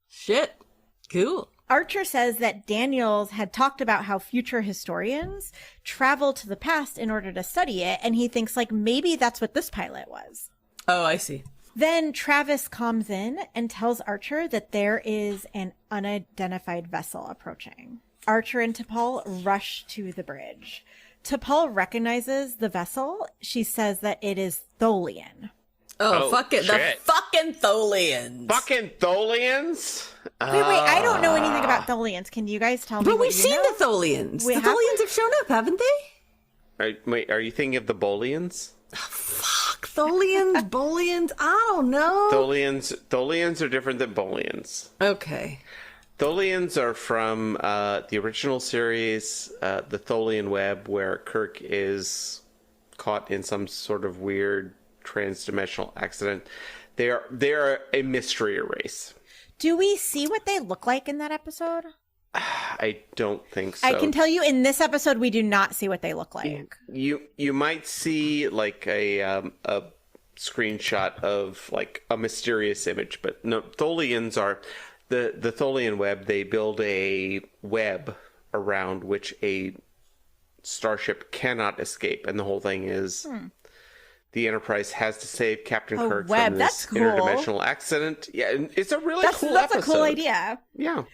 Shit. Cool. Archer says that Daniels had talked about how future historians travel to the past in order to study it, and he thinks like maybe that's what this pilot was. Oh, I see. Then Travis comes in and tells Archer that there is an unidentified vessel approaching. Archer and T'Pol rush to the bridge. T'Pol recognizes the vessel. She says that it is Tholian. Oh, fuck it. Shit. The fucking Tholians. Fucking Tholians? Wait, I don't know anything about Tholians. Can you guys tell me? But what we've you seen know? the Tholians. We The have? Tholians have shown up, haven't they? Wait, are you thinking of the Bolians? Fuck. Tholians, Bolians, I don't know. Tholians are different than Bolians. Okay. Tholians are from the original series, the Tholian Web, where Kirk is caught in some sort of weird transdimensional accident. They are a mystery race. Do we see what they look like in that episode? I don't think so. I can tell you in this episode, we do not see what they look like. You might see like a screenshot of like a mysterious image, but no, Tholians are the Tholian web. They build a web around which a starship cannot escape, and the whole thing is the Enterprise has to save Captain Kirk web. from That's this cool. interdimensional accident. Yeah, and it's a really cool That's episode. a cool idea. Yeah.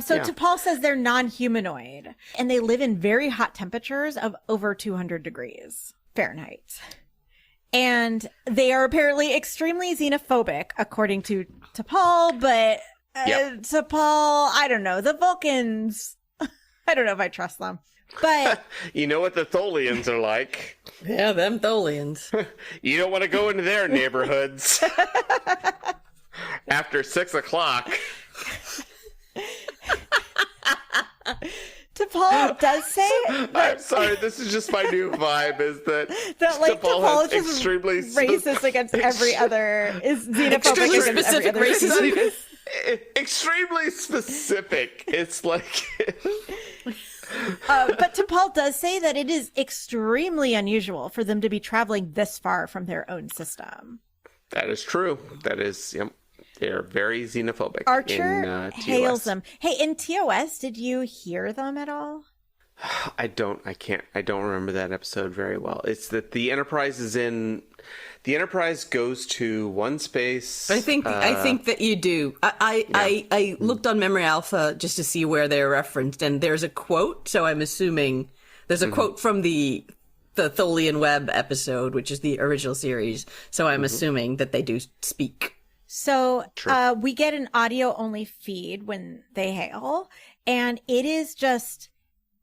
So Yeah. T'Pol says they're non-humanoid and they live in very hot temperatures of over 200 degrees Fahrenheit. And they are apparently extremely xenophobic, according to T'Pol, but T'Pol, I don't know. The Vulcans, I don't know if I trust them. But You know what the Tholians are like. Yeah, them Tholians. You don't want to go into their neighborhoods after 6 o'clock. T'Pol does say I'm sorry, this is just my new vibe, is that like T'Pol T'Pol is extremely just racist against every other, is xenophobic Extremely against every specific other racism. extremely specific. It's like but T'Pol does say that it is extremely unusual for them to be traveling this far from their own system. that is true. That is, they're very xenophobic. Archer in, hails TOS. them. Hey, in TOS, did you hear them at all? I don't remember that episode very well. It's that the Enterprise goes to one space. I think that you do. I looked on Memory Alpha just to see where they're referenced, and there's a quote. So I'm assuming there's a quote from the Tholian Web episode, which is the original series. So I'm assuming that they do speak. So we get an audio only feed when they hail, and it is just,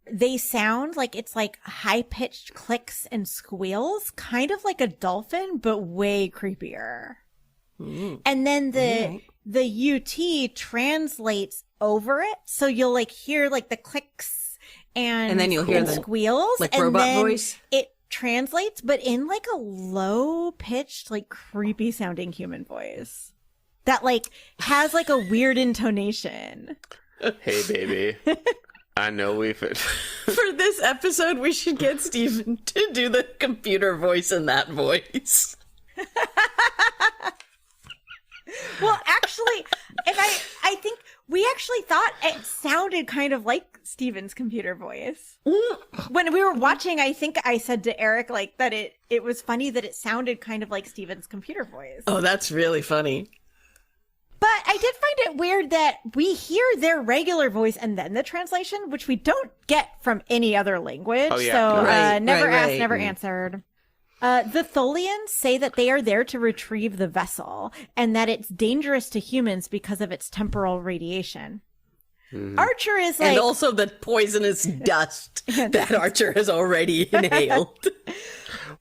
they sound like it's like high pitched clicks and squeals, kind of like a dolphin, but way creepier. And then the UT translates over it, so you'll like hear like the clicks and then you'll hear the squeals, like and robot then voice. It translates, but in like a low pitched, like creepy sounding human voice that like has like a weird intonation. Hey, baby. I know we've... For this episode, we should get Steven to do the computer voice in that voice. Well, actually, and I think we actually thought it sounded kind of like Steven's computer voice. When we were watching, I think I said to Eric like that it was funny that it sounded kind of like Steven's computer voice. Oh, that's really funny. But I did find it weird that we hear their regular voice and then the translation, which we don't get from any other language. Oh, yeah. So never asked, right. never answered. The Tholians say that they are there to retrieve the vessel and that it's dangerous to humans because of its temporal radiation. Archer is like... And also the poisonous dust that Archer has already inhaled.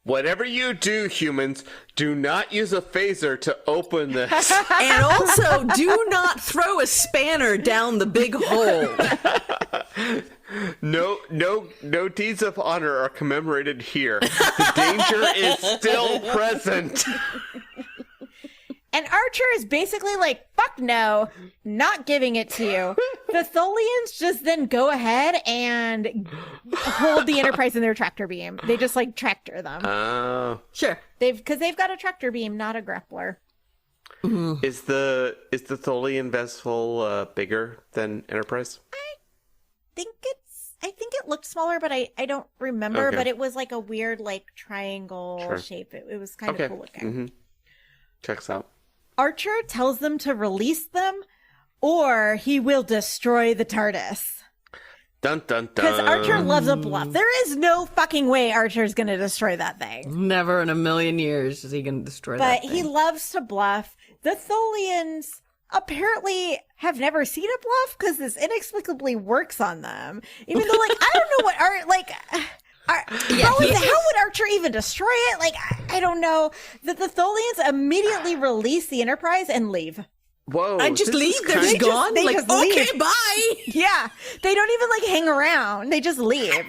Whatever you do, humans, do not use a phaser to open this. And also, do not throw a spanner down the big hole. No deeds of honor are commemorated here. The danger is still present. And Archer is basically like, fuck no, not giving it to you. The Tholians just then go ahead and hold the Enterprise in their tractor beam. They just like tractor them. Oh. Sure. Because they've got a tractor beam, not a grappler. Mm-hmm. Is the Tholian vessel bigger than Enterprise? I think it looked smaller, but I don't remember. Okay. But it was like a weird like triangle shape. It was kind of cool looking. Mm-hmm. Checks out. Archer tells them to release them, or he will destroy the TARDIS. Dun dun dun. Because Archer loves a bluff. There is no fucking way Archer's going to destroy that thing. Never in a million years is he going to destroy that thing. But he loves to bluff. The Tholians apparently have never seen a bluff because this inexplicably works on them. Even though, like, I don't know what how would Archer even destroy it? Like, I don't know. The Tholians immediately release the Enterprise and leave. Whoa. I just leave. They're just gone. They like, just okay, leave. bye. Yeah. They don't even, like, hang around. They just leave.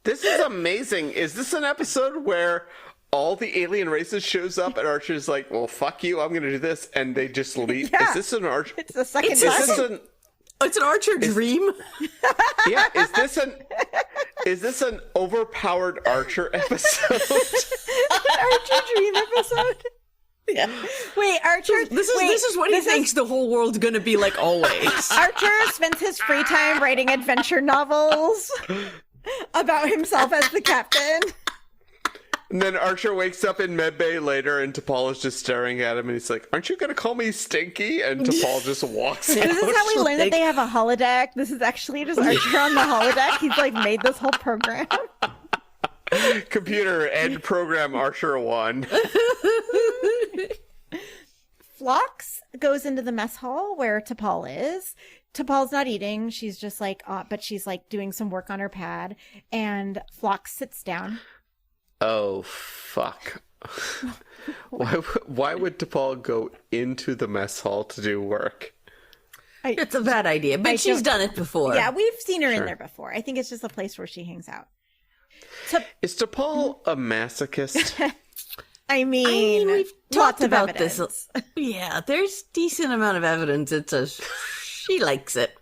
This is amazing. Is this an episode where all the alien races shows up and Archer's like, well, fuck you, I'm going to do this, and they just leave? Yeah. Is this an Archer? It's the second time. It's an Archer dream. Yeah, is this an overpowered Archer episode? Archer dream episode? Yeah. Wait, Archer. This is what he thinks the whole world's going to be like always. Archer spends his free time writing adventure novels about himself as the captain. And then Archer wakes up in medbay later, and T'Pol is just staring at him, and he's like, aren't you going to call me Stinky? And T'Pol just walks out. This is how we learn that they have a holodeck. This is actually just Archer on the holodeck. He's like made this whole program. Computer, end program Archer 1. Phlox goes into the mess hall where T'Pol is. T'Pol's not eating. She's just like, but she's like doing some work on her pad. And Phlox sits down. Oh, fuck. Why would T'Pol go into the mess hall to do work? It's a bad idea, but she's done it before. Yeah, we've seen her in there before. I think it's just a place where she hangs out. Is T'Pol a masochist? I mean, we've lots talked of about evidence. this. Yeah, there's decent amount of evidence. She likes it.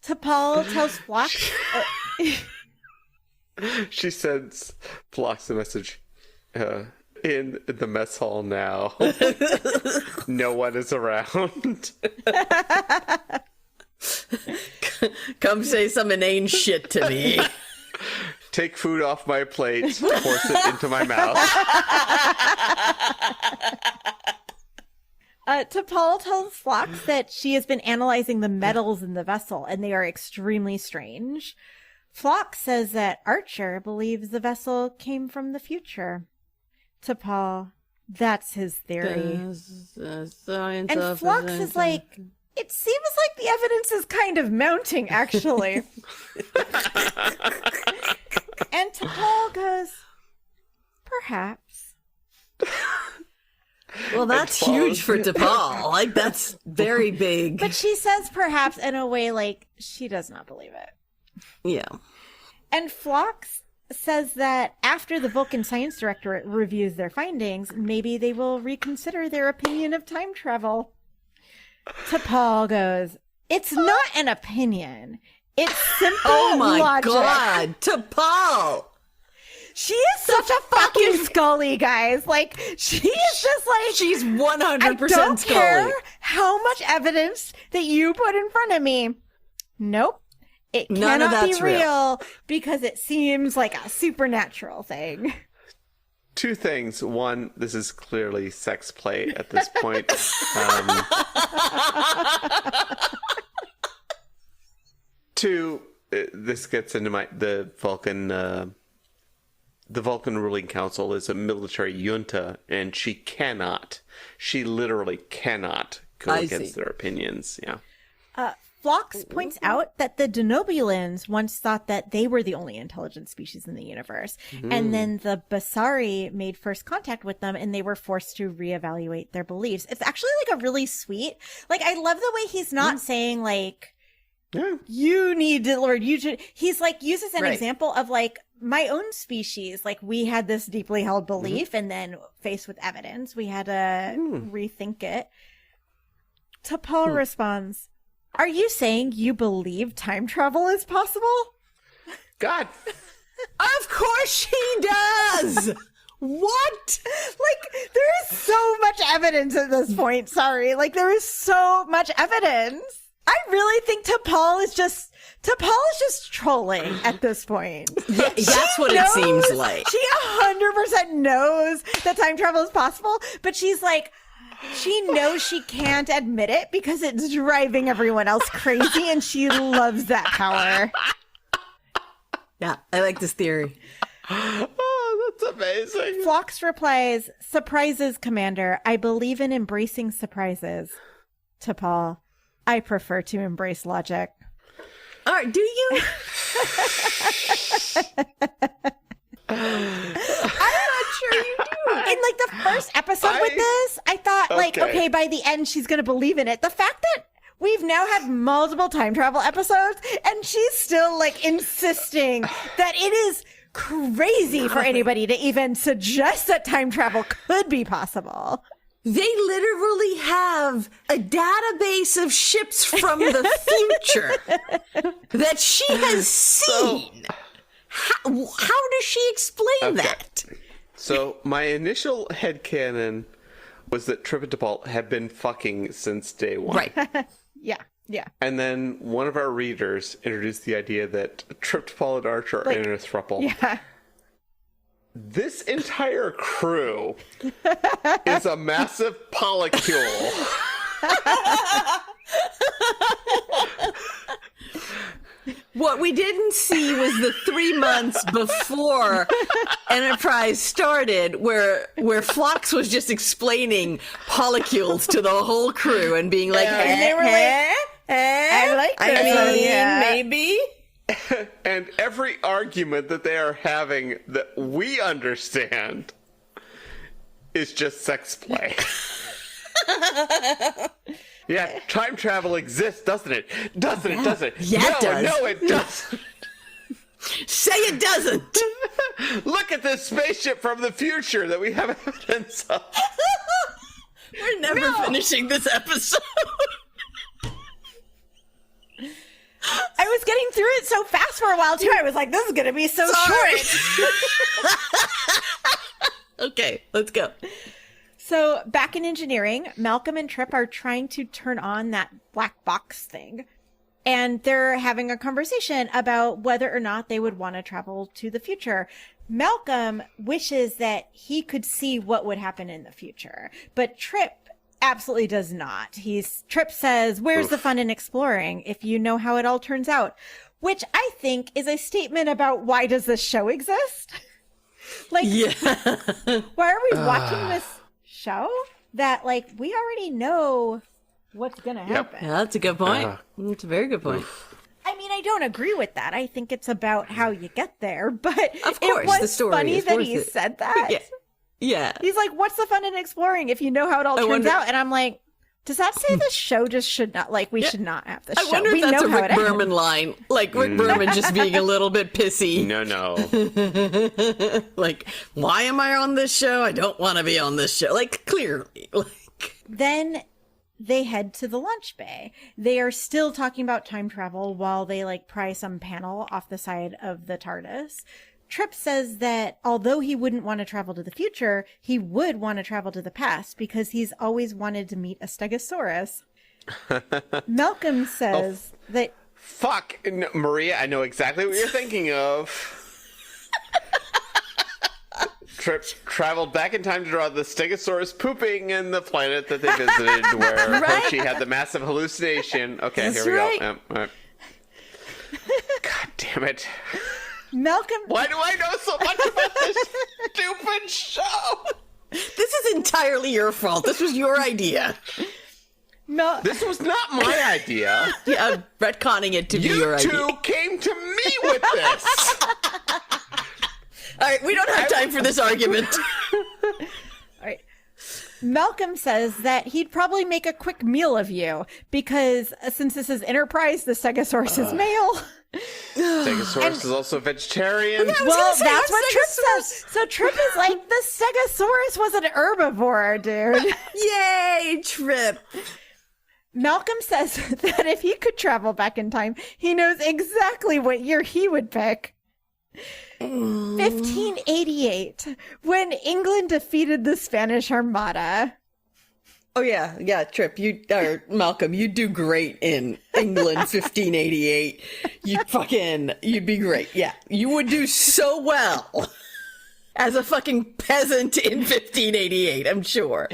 T'Pol tells Phlox... She sends Phlox a message. In the mess hall now. No one is around. Come say some inane shit to me. Take food off my plate, force it into my mouth. T'Pol tells Phlox that she has been analyzing the metals in the vessel, and they are extremely strange. Phlox says that Archer believes the vessel came from the future. T'Pol, that's his theory. And Phlox is like, it seems like the evidence is kind of mounting, actually. And T'Pol goes, perhaps. Well, that's huge for T'Pol. Like, that's very big. But she says perhaps in a way like she does not believe it. Yeah. And Phlox says that after the Vulcan Science Directorate reviews their findings, maybe they will reconsider their opinion of time travel. T'Pol goes, it's not an opinion. It's simple oh my logic. God, T'Pol! She is such a fucking Scully, guys. Like, she is just like... She's 100% I don't Scully. care how much evidence that you put in front of me. Nope. It None of cannot be that's real because it seems like a supernatural thing. Two things. One, this is clearly sex play at this point. Two, this gets into the Vulcan ruling council is a military junta, and she literally cannot go against their opinions. Yeah. Phlox points out that the Denobulans once thought that they were the only intelligent species in the universe. And then the Basari made first contact with them and they were forced to reevaluate their beliefs. It's actually like a really sweet, like, I love the way he's not saying like, you need to, Lord, you should, he's like, uses an example of like, my own species, like we had this deeply held belief and then faced with evidence, we had to rethink it. T'Pol responds, are you saying you believe time travel is possible? God. Of course she does! What? Like, there is so much evidence at this point. Sorry. Like, there is so much evidence. I really think T'Pol is just trolling at this point. Yeah, that's what it seems like. She 100% knows that time travel is possible, but she's like, she knows she can't admit it because it's driving everyone else crazy and she loves that power. Yeah, I like this theory. Oh, that's amazing. Phlox replies, surprises, Commander. I believe in embracing surprises. T'Pol, I prefer to embrace logic. All right, do you? I'm not sure you do. In like the first episode with this, I thought like, okay, by the end she's going to believe in it. The fact that we've now had multiple time travel episodes and she's still like insisting that it is crazy for anybody to even suggest that time travel could be possible. They literally have a database of ships from the future that she has seen. How does she explain that? So my initial headcanon was that Trip and T'Pol had been fucking since day one. Right. Yeah. And then one of our readers introduced the idea that Trip, T'Pol, and Archer are in a throuple. Yeah. This entire crew is a massive polycule. What we didn't see was the 3 months before Enterprise started, where Phlox was just explaining polycules to the whole crew and being like, and they were like, I like this. Maybe. And every argument that they are having that we understand is just sex play. Yeah, time travel exists, doesn't it? Doesn't it? Yeah, it does. No, it doesn't. Say it doesn't. Look at this spaceship from the future that we have evidence of. We're never finishing this episode. I was getting through it so fast for a while too. I was like, this is going to be so short. Okay, let's go. So back in engineering, Malcolm and Trip are trying to turn on that black box thing. And they're having a conversation about whether or not they would want to travel to the future. Malcolm wishes that he could see what would happen in the future, but Trip absolutely does not. Trip says, where's the fun in exploring if you know how it all turns out? Which I think is a statement about why does this show exist? Like, why are we watching this show that, like, we already know what's going to happen? Yeah, that's a good point. That's a very good point. I mean, I don't agree with that. I think it's about how you get there, but of course, it was the story funny that he said that. Yeah. He's like, what's the fun in exploring if you know how it all turns out? And I'm like, does that say the show just should not, like, we should not have this show? I wonder if that's a Rick Berman line. Like, Rick Berman just being a little bit pissy. No. Like, why am I on this show? I don't want to be on this show. Like, clearly. Then they head to the lunch bay. They are still talking about time travel while they, like, pry some panel off the side of the TARDIS. Trip says that although he wouldn't want to travel to the future, he would want to travel to the past because he's always wanted to meet a Stegosaurus. Malcolm says that... Fuck! No, Maria, I know exactly what you're thinking of. Trip traveled back in time to draw the Stegosaurus pooping in the planet that they visited where Hoshi had the massive hallucination. Okay, That's here we right. go. God damn it. Malcolm... Why do I know so much about this stupid show? This is entirely your fault. This was your idea. This was not my idea. Yeah, I'm retconning it to be your idea. You two came to me with this. All right, we don't have time for this argument. All right. Malcolm says that he'd probably make a quick meal of you because since this is Enterprise, the Stegosaurus is male. Stegosaurus is also vegetarian. Well, that's what Trip says. So Trip is like, the Stegosaurus was an herbivore, dude. Yay, Trip. Malcolm says that if he could travel back in time, he knows exactly what year he would pick. 1588, when England defeated the Spanish Armada. Oh yeah, Trip, Malcolm, you do great in England 1588. You'd be great. Yeah, you would do so well as a fucking peasant in 1588, I'm sure.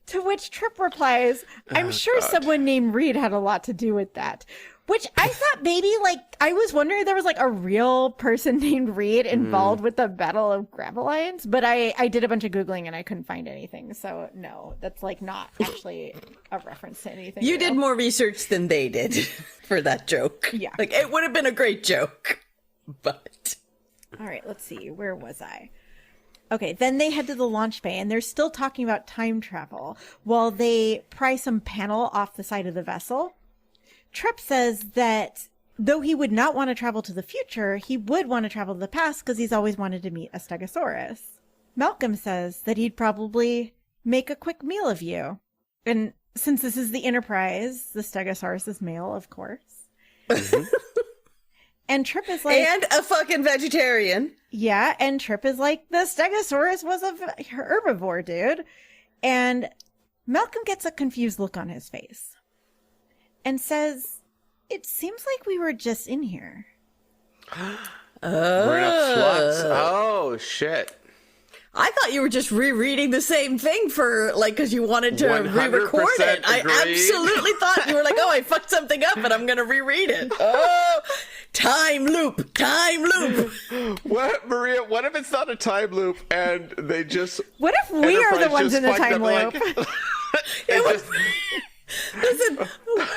To which Trip replies, I'm sure someone named Reed had a lot to do with that. Which I thought maybe, I was wondering if there was, a real person named Reed involved with the Battle of Gravelines, but I did a bunch of Googling and I couldn't find anything, so no, that's, not actually a reference to anything. You did more research than they did for that joke. Yeah. It would have been a great joke, but... All right, let's see, where was I? Okay, then they head to the launch bay, and they're still talking about time travel while they pry some panel off the side of the vessel. Trip says that though he would not want to travel to the future, he would want to travel to the past because he's always wanted to meet a Stegosaurus. Malcolm says that he'd probably make a quick meal of you. And since this is the Enterprise, the Stegosaurus is male, of course. Mm-hmm. And Trip is like... And a fucking vegetarian. Yeah, and Trip is like, the Stegosaurus was a herbivore, dude. And Malcolm gets a confused look on his face. And says, it seems like we were just in here. We're not sluts. Oh, shit. I thought you were just rereading the same thing for, because you wanted to re-record it. I absolutely thought you were like, oh, I fucked something up, and I'm going to reread it. Oh, time loop. What, Maria, what if it's not a time loop and they just... What if we are the ones in the time loop? Listen,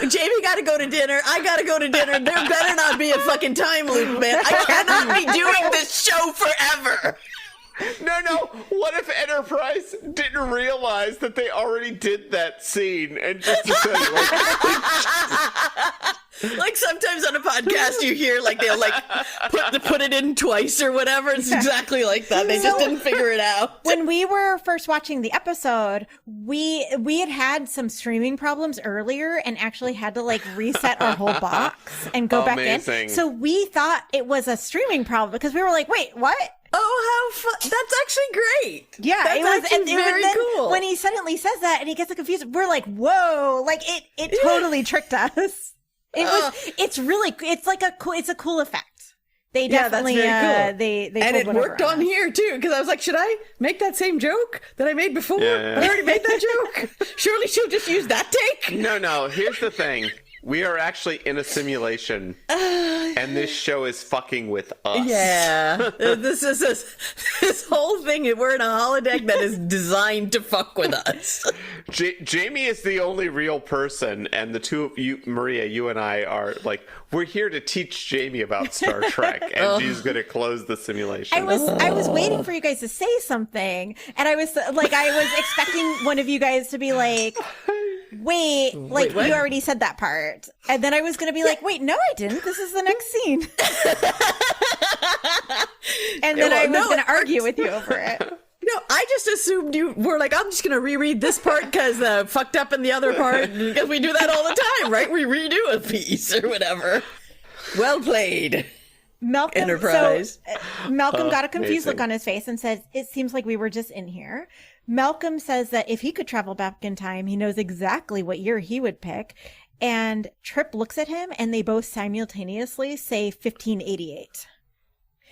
Jamie got to go to dinner. I got to go to dinner. There better not be a fucking time loop, man. I cannot be doing this show forever. No. What if Enterprise didn't realize that they already did that scene and just decided, like sometimes on a podcast you hear they'll put it in twice or whatever. It's exactly like that. They just didn't figure it out. When we were first watching the episode, we had some streaming problems earlier and actually had to reset our whole box and go back in. So we thought it was a streaming problem because we were like, wait, what? Oh, how fun. That's actually great. Yeah, that's very cool. When he suddenly says that and he gets confused, we're like, whoa, it totally tricked us. It's a cool effect. They definitely, that's very cool. and it worked on here too, because I was like, should I make that same joke that I made before? Yeah. I already made that joke. Surely she'll just use that take. No, here's the thing. We are actually in a simulation, and this show is fucking with us. Yeah, this whole thing. We're in a holodeck that is designed to fuck with us. Jamie is the only real person, and the two of you, Maria, you and I are we're here to teach Jamie about Star Trek, and she's going to close the simulation. I was waiting for you guys to say something, and I was expecting one of you guys to be like, wait, you already said that part. And then I was going to be like, wait, no, I didn't. This is the next scene. And then I was going to argue with you over it. No, I just assumed you were like, I'm just going to reread this part because fucked up in the other part. Because we do that all the time, right? We redo a piece or whatever. Well played. Malcolm, Enterprise. Malcolm got a confused look on his face and says, it seems like we were just in here. Malcolm says that if he could travel back in time, he knows exactly what year he would pick. And Trip looks at him and they both simultaneously say 1588.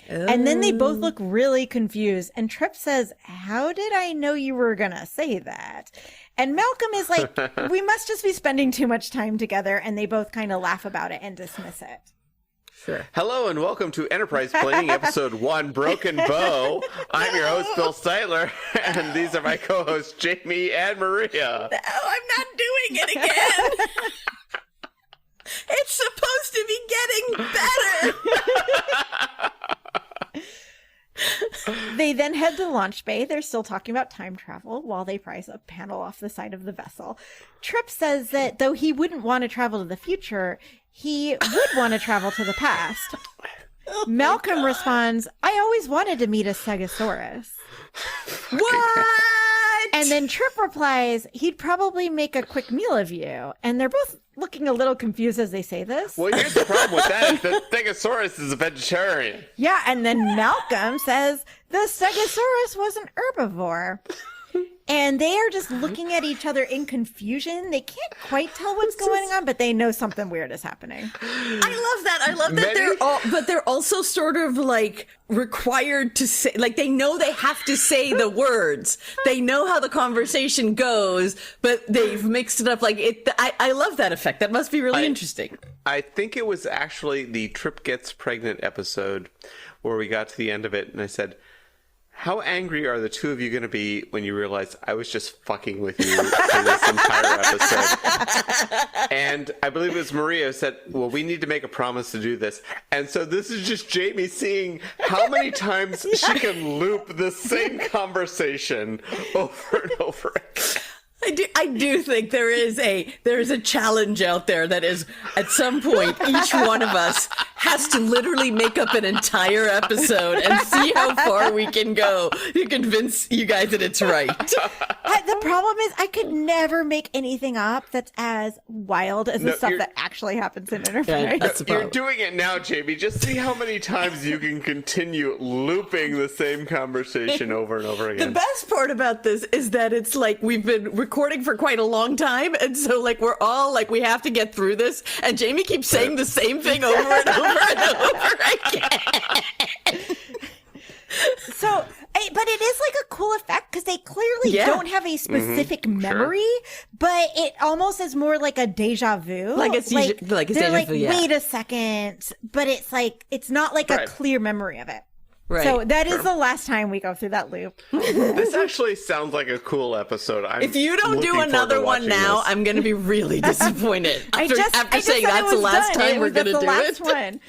And then they both look really confused. And Trip says, how did I know you were going to say that? And Malcolm is like, we must just be spending too much time together. And they both kind of laugh about it and dismiss it. Sure. Hello and welcome to Enterprise Planning Episode 1, Broken Bow. I'm your host, Bill Steitler, and these are my co-hosts, Jamie and Maria. No, I'm not doing doing it again. It's supposed to be getting better. They then head to the launch bay. They're still talking about time travel while they prise a panel off the side of the vessel. Trip says that though he wouldn't want to travel to the future, he would want to travel to the past. Malcolm responds, I always wanted to meet a Stegosaurus. What? And then Trip replies, he'd probably make a quick meal of you. And they're both looking a little confused as they say this. Well, here's the problem with that is the Stegosaurus is a vegetarian. Yeah, and then Malcolm says the Stegosaurus was an herbivore. And they are just looking at each other in confusion. They can't quite tell what's going on, but they know something weird is happening. I love that. I love that they're also sort of like required to say, like they know they have to say the words. They know how the conversation goes, but they've mixed it up like it. I love that effect. That must be really interesting. I think it was actually the Trip Gets Pregnant episode where we got to the end of it and I said, how angry are the two of you going to be when you realize I was just fucking with you for this entire episode? And I believe it was Maria who said, well, we need to make a promise to do this. And so this is just Jamie seeing how many times she can loop the same conversation over and over again. I do think there is a challenge out there that is at some point each one of us has to literally make up an entire episode and see how far we can go to convince you guys that it's right. The problem is I could never make anything up that's as wild as the stuff that actually happens in Enterprise. Yeah, that's the problem. You're doing it now, Jamie. Just see how many times you can continue looping the same conversation over and over again. The best part about this is that it's like we've been recording for quite a long time, and so like we're all like we have to get through this, and Jamie keeps saying the same thing over and over and over again. So, but it is like a cool effect because they clearly don't have a specific memory, but it almost is more like a deja vu. Like it's like a deja vu, yeah. Wait a second, but it's like it's not like a clear memory of it. Right. So that is the last time we go through that loop. This actually sounds like a cool episode. If you don't do another one now, I'm going to be really disappointed. After saying that's the last time we're going to do it. One.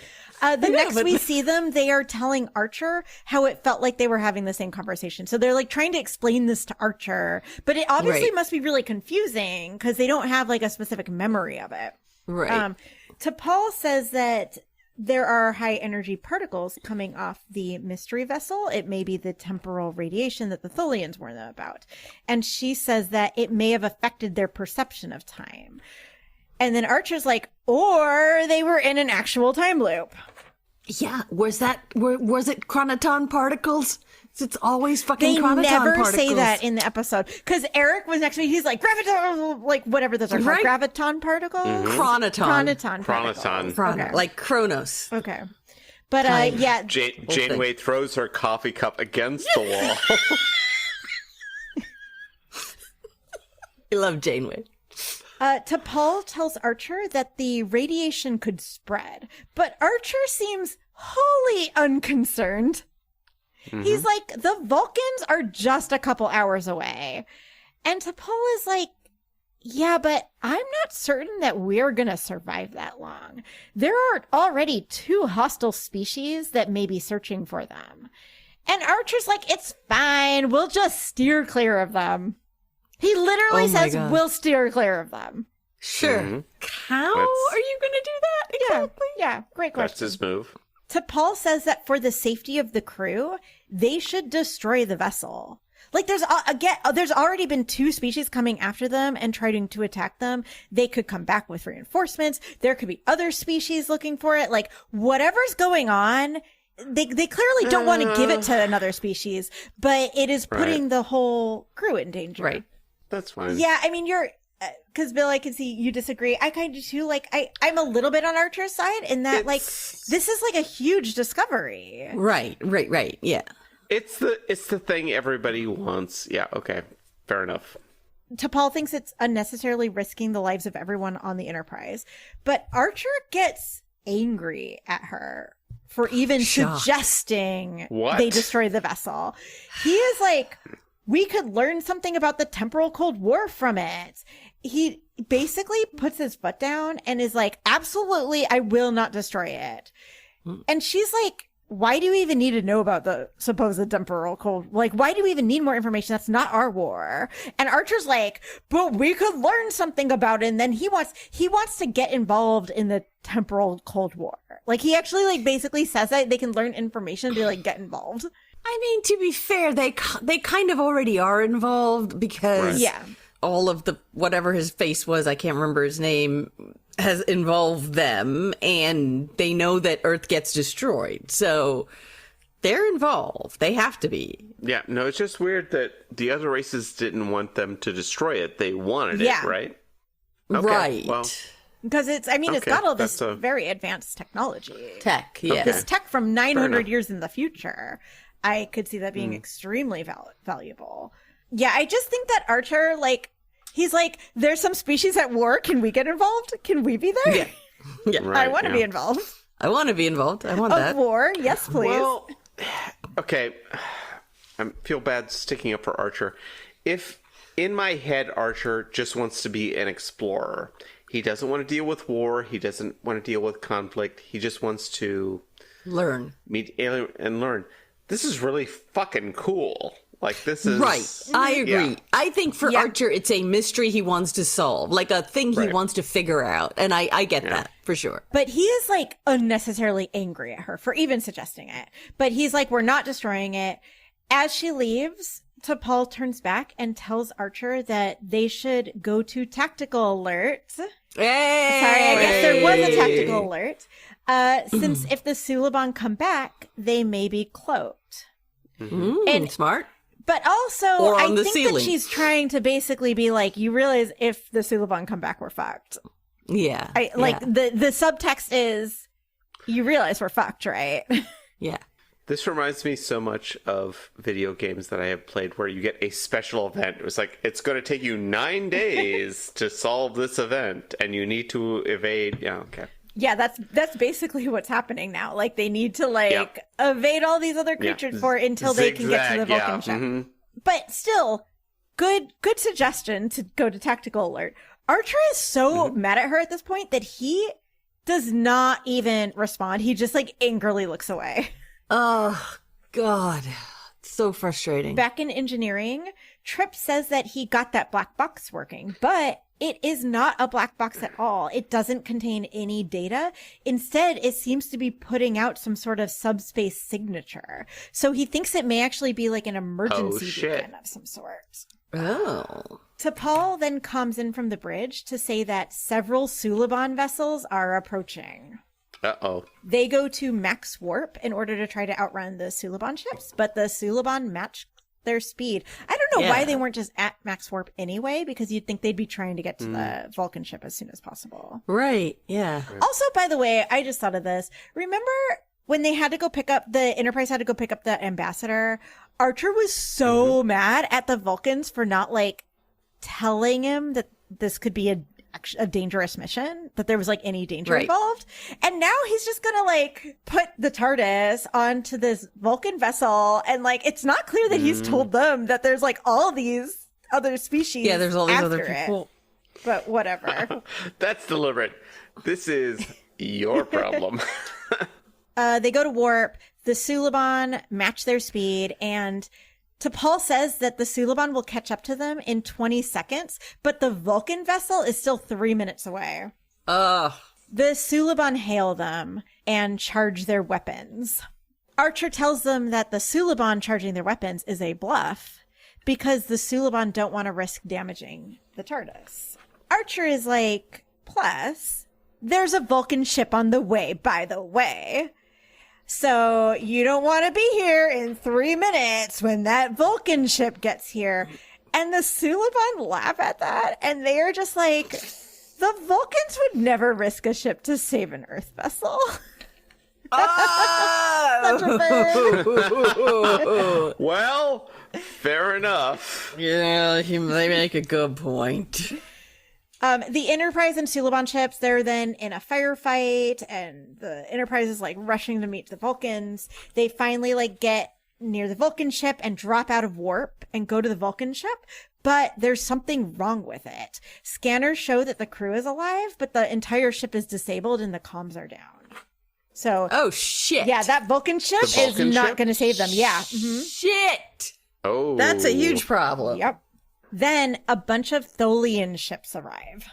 The next we see them, they are telling Archer how it felt like they were having the same conversation. So they're like trying to explain this to Archer, but it obviously must be really confusing because they don't have like a specific memory of it. Right. T'Pol says that there are high energy particles coming off the mystery vessel. It may be the temporal radiation that the Tholians warned them about. And she says that it may have affected their perception of time. And then Archer's like, or they were in an actual time loop. Yeah. Was it chronoton particles? It's always fucking they chronoton never particles. Say that in the episode. Because Eric was next to me. He's like, graviton, like whatever those are called. Graviton particles? Chronoton. Chronoton. Okay. Like Kronos. Okay. But, yeah. Janeway throws her coffee cup against the wall. I love Janeway. T'Pol tells Archer that the radiation could spread, but Archer seems wholly unconcerned. He's like, the Vulcans are just a couple hours away. And T'Pol is like, yeah, but I'm not certain that we're going to survive that long. There are already 2 hostile species that may be searching for them. And Archer's like, it's fine. We'll just steer clear of them. He literally says, we'll steer clear of them. Sure. How are you going to do that exactly? Yeah, great question. That's his move. T'Pol says that for the safety of the crew, they should destroy the vessel. Like there's already been 2 species coming after them and trying to attack them. They could come back with reinforcements. There could be other species looking for it. Like whatever's going on, they clearly don't want to give it to another species, but it is putting the whole crew in danger. Right. That's fine. Yeah, I mean, because Bill, I can see you disagree. I kind of too. Like, I'm a little bit on Archer's side in that, like, this is like a huge discovery. Right. Yeah. It's the thing everybody wants. Yeah. Okay. Fair enough. T'Pol thinks it's unnecessarily risking the lives of everyone on the Enterprise, but Archer gets angry at her for even suggesting they destroy the vessel. He is like, we could learn something about the temporal Cold War from it. basically puts his foot down and is like, absolutely, I will not destroy it. And she's like, why do you even need to know about the supposed temporal cold? Like, why do we even need more information? That's not our war. And Archer's like, but we could learn something about it. And then he wants to get involved in the temporal Cold War. Like, he actually like basically says that they can learn information to like get involved. I mean, to be fair, they kind of already are involved because all of the, whatever his face was, I can't remember his name, has involved them, and they know that Earth gets destroyed. So they're involved. They have to be. Yeah, no, it's just weird that the other races didn't want them to destroy it. They wanted it, right? Okay, right. Well, because it's got all this very advanced technology. Tech, yeah. This tech from 900 years in the future. I could see that being extremely valuable. Yeah, I just think that Archer, like, he's like, there's some species at war. Can we get involved? Can we be there? Yeah. Right, I want to be involved. I want to be involved. I want that. Of war, yes, please. Well, okay. I feel bad sticking up for Archer. If, in my head, Archer just wants to be an explorer. He doesn't want to deal with war. He doesn't want to deal with conflict. He just wants to learn. Meet alien and learn. This is really fucking cool. Like, this is... Right. I agree. I think for Archer, it's a mystery he wants to solve. Like, a thing he wants to figure out. And I get that, for sure. But he is, like, unnecessarily angry at her for even suggesting it. But he's like, we're not destroying it. As she leaves, T'Pol turns back and tells Archer that they should go to tactical alert. Hey! Sorry, I guess there was a tactical alert. Since if the Suliban come back, they may be cloaked. And smart. But also, I think that she's trying to basically be like, you realize if the Suliban come back, we're fucked. Yeah. The subtext is, you realize we're fucked, right? Yeah. This reminds me so much of video games that I have played where you get a special event. It was like, it's going to take you 9 days to solve this event, and you need to evade. Yeah, okay. Yeah, that's basically what's happening now. Like, they need to, evade all these other creatures until they can get to the Vulcan ship. Mm-hmm. But still, good suggestion to go to tactical alert. Archer is so mad at her at this point that he does not even respond. He just, like, angrily looks away. Oh, God. It's so frustrating. Back in engineering, Trip says that he got that black box working, but it is not a black box at all. It doesn't contain any data. Instead, it seems to be putting out some sort of subspace signature. So he thinks it may actually be like an emergency beacon of some sort. Oh. T'Pol then comes in from the bridge to say that several Suliban vessels are approaching. Uh-oh. They go to max warp in order to try to outrun the Suliban ships, but the Suliban match their speed. I don't know why they weren't just at max warp anyway, because you'd think they'd be trying to get to the Vulcan ship as soon as possible. Right, yeah. Also, by the way, I just thought of this. Remember when they had to go pick up, the Enterprise had to go pick up the ambassador? Archer was so mad at the Vulcans for not, like, telling him that this could be a dangerous mission, that there was like any danger involved. And now he's just gonna like put the TARDIS onto this Vulcan vessel, and like it's not clear that he's told them that there's like all these other species. Yeah, there's all these other people. But whatever. That's deliberate. This is your problem. They go to warp. The Suliban match their speed, and T'Pol says that the Suliban will catch up to them in 20 seconds, but the Vulcan vessel is still 3 minutes away. Ugh. The Suliban hail them and charge their weapons. Archer tells them that the Suliban charging their weapons is a bluff because the Suliban don't want to risk damaging the TARDIS. Archer is like, plus, there's a Vulcan ship on the way, by the way. So you don't want to be here in 3 minutes when that Vulcan ship gets here. And the Suliban laugh at that. And they are just like, the Vulcans would never risk a ship to save an Earth vessel. Oh! Well, fair enough. Yeah, they make a good point. The Enterprise and Suliban ships, they're then in a firefight, and the Enterprise is like rushing to meet the Vulcans. They finally like get near the Vulcan ship and drop out of warp and go to the Vulcan ship. but there's something wrong with it. Scanners show that the crew is alive, but the entire ship is disabled and the comms are down. So, oh shit! Yeah, that Vulcan ship is not going to save them. Yeah, shit. Oh, that's a huge problem. Yep. Then a bunch of Tholian ships arrive.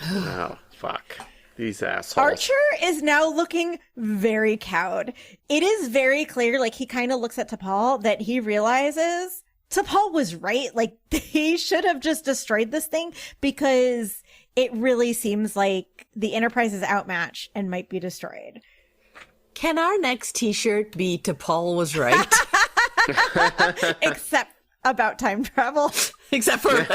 Oh fuck! These assholes. Archer is now looking very cowed. It is very clear, like he kind of looks at T'Pol, that he realizes T'Pol was right. Like they should have just destroyed this thing because it really seems like the Enterprise is outmatched and might be destroyed. Can our next t-shirt be T'Pol was right? Except about time travel. Except with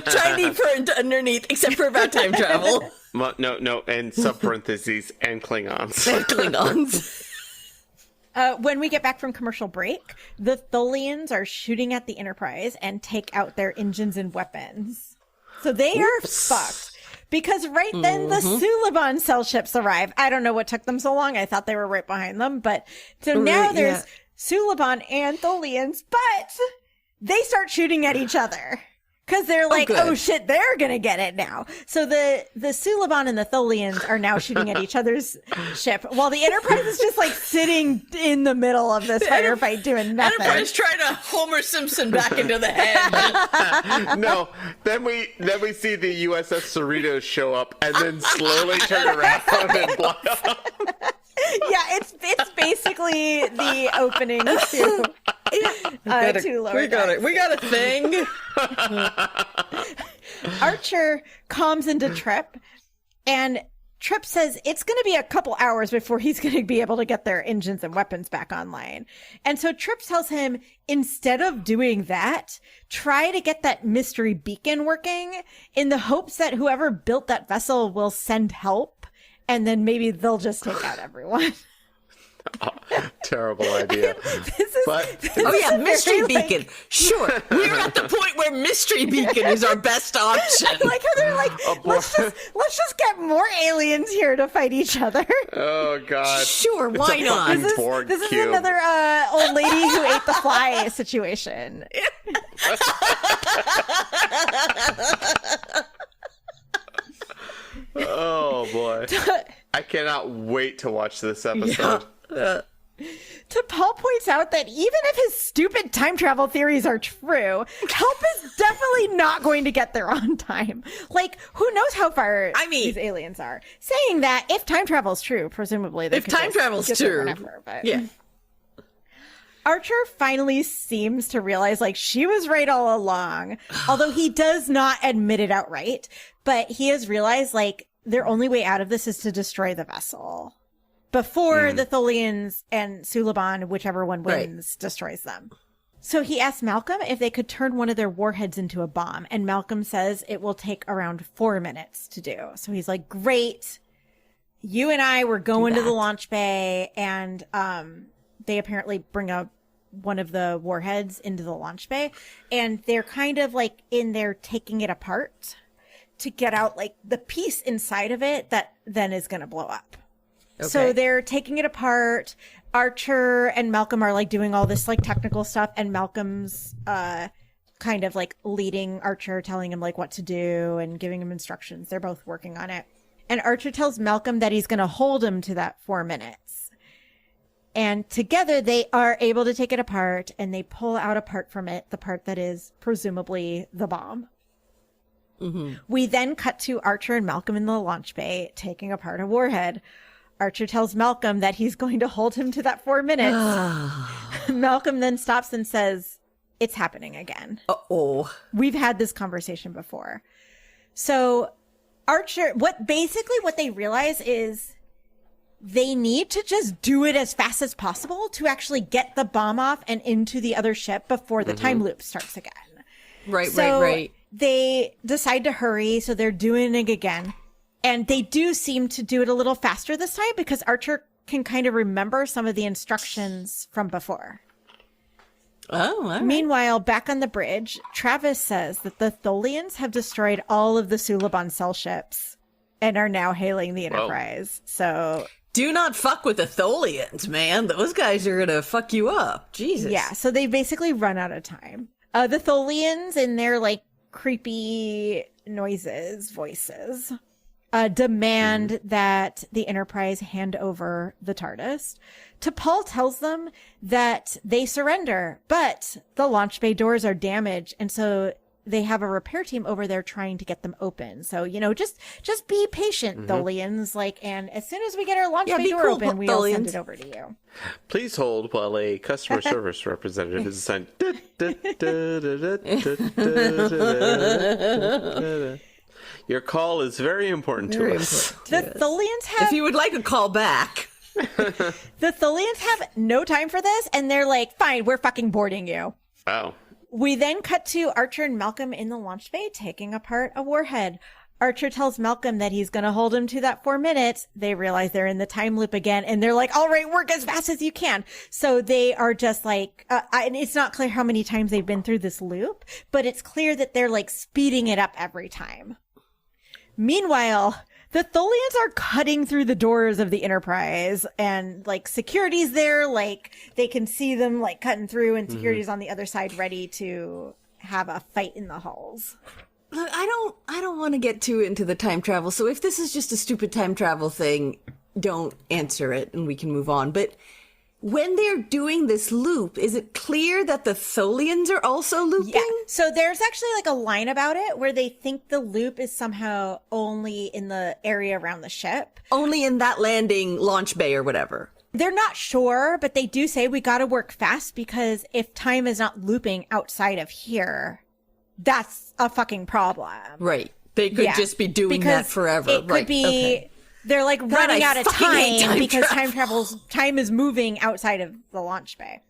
shiny print underneath, except for about time travel. No, and sub-parentheses, and Klingons. And Klingons. When we get back from commercial break, the Tholians are shooting at the Enterprise and take out their engines and weapons. So they are fucked. Because right then the Suliban cell ships arrive. I don't know what took them so long. I thought they were right behind them. But so now there's Suliban and Tholians, but they start shooting at each other. Because they're like, oh shit, they're going to get it now. So the Suliban and the Tholians are now shooting at each other's ship, while the Enterprise is just like sitting in the middle of this firefight doing nothing. Enterprise trying to Homer Simpson back into the head. No, then we see the USS Cerritos show up and then slowly turn around and blow up. Yeah, it's basically the opening to Lower We got it. We got a thing. Archer calms into Trip, and Trip says it's going to be a couple hours before he's going to be able to get their engines and weapons back online. And so Trip tells him, instead of doing that, try to get that mystery beacon working in the hopes that whoever built that vessel will send help, and then maybe they'll just take out everyone. Oh, terrible idea. Mystery beacon. Sure, we're at the point where mystery beacon is our best option. I like how they're like, let's just get more aliens here to fight each other. Oh god. Sure, why not? This is another old lady who ate the fly situation. Oh boy. I cannot wait to watch this episode. T'Pol points out that even if his stupid time travel theories are true, help is definitely not going to get there on time. Like, who knows how far these aliens are? Saying that, if time travel is true, presumably they if time travel's true, whenever, Archer finally seems to realize, like, she was right all along, although he does not admit it outright. But he has realized, like, their only way out of this is to destroy the vessel before the Tholians and Suliban, whichever one wins, destroys them. So he asks Malcolm if they could turn one of their warheads into a bomb. And Malcolm says it will take around 4 minutes to do. So he's like, great. You and I were going to the launch bay, and they apparently bring up one of the warheads into the launch bay. And they're kind of like in there taking it apart to get out like the piece inside of it that then is going to blow up. Okay. So they're taking it apart. Archer and Malcolm are like doing all this like technical stuff, and Malcolm's kind of like leading Archer, telling him like what to do and giving him instructions. They're both working on it. And Archer tells Malcolm that he's going to hold him to that 4 minutes. And together they are able to take it apart, and they pull out a part from it, the part that is presumably the bomb. Mm-hmm. We then cut to Archer and Malcolm in the launch bay taking apart a warhead. Archer tells Malcolm that he's going to hold him to that 4 minutes. Malcolm then stops and says, it's happening again. Uh-oh. We've had this conversation before. So Archer, what they realize is they need to just do it as fast as possible to actually get the bomb off and into the other ship before the time loop starts again. Right. They decide to hurry, so they're doing it again. And they do seem to do it a little faster this time because Archer can kind of remember some of the instructions from before. Oh, all right. Meanwhile, back on the bridge, Travis says that the Tholians have destroyed all of the Suliban cell ships and are now hailing the Enterprise. Whoa. So do not fuck with the Tholians, man. Those guys are going to fuck you up. Jesus. Yeah, so they basically run out of time. The Tholians in their like creepy voices, demand that the Enterprise hand over the TARDIS. T'Pol tells them that they surrender, but the launch bay doors are damaged, and so they have a repair team over there trying to get them open. So, you know, just be patient, Tholians. Like, and as soon as we get our launch bay door open, we'll send it over to you. Please hold while a customer service representative is assigned. Your call is very important to us. The Tholians have... If you would like a call back. The Tholians have no time for this, and they're like, fine, we're fucking boarding you. Wow. We then cut to Archer and Malcolm in the launch bay taking apart a warhead. Archer tells Malcolm that he's going to hold him to that 4 minutes. They realize they're in the time loop again, and they're like, all right, work as fast as you can. So they are just like, and it's not clear how many times they've been through this loop, but it's clear that they're like speeding it up every time. Meanwhile, the Tholians are cutting through the doors of the Enterprise, and like security's there, like they can see them like cutting through, and security's on the other side ready to have a fight in the halls. Look, I don't want to get too into the time travel. So if this is just a stupid time travel thing, don't answer it and we can move on. But when they're doing this loop, is it clear that the Tholians are also looping? Yeah. So there's actually like a line about it where they think the loop is somehow only in the area around the ship. Only in that landing launch bay or whatever. They're not sure, but they do say we got to work fast because if time is not looping outside of here, that's a fucking problem. Right. They could just be doing that forever. It could be... Okay. They're like running out of time because time is moving outside of the launch bay.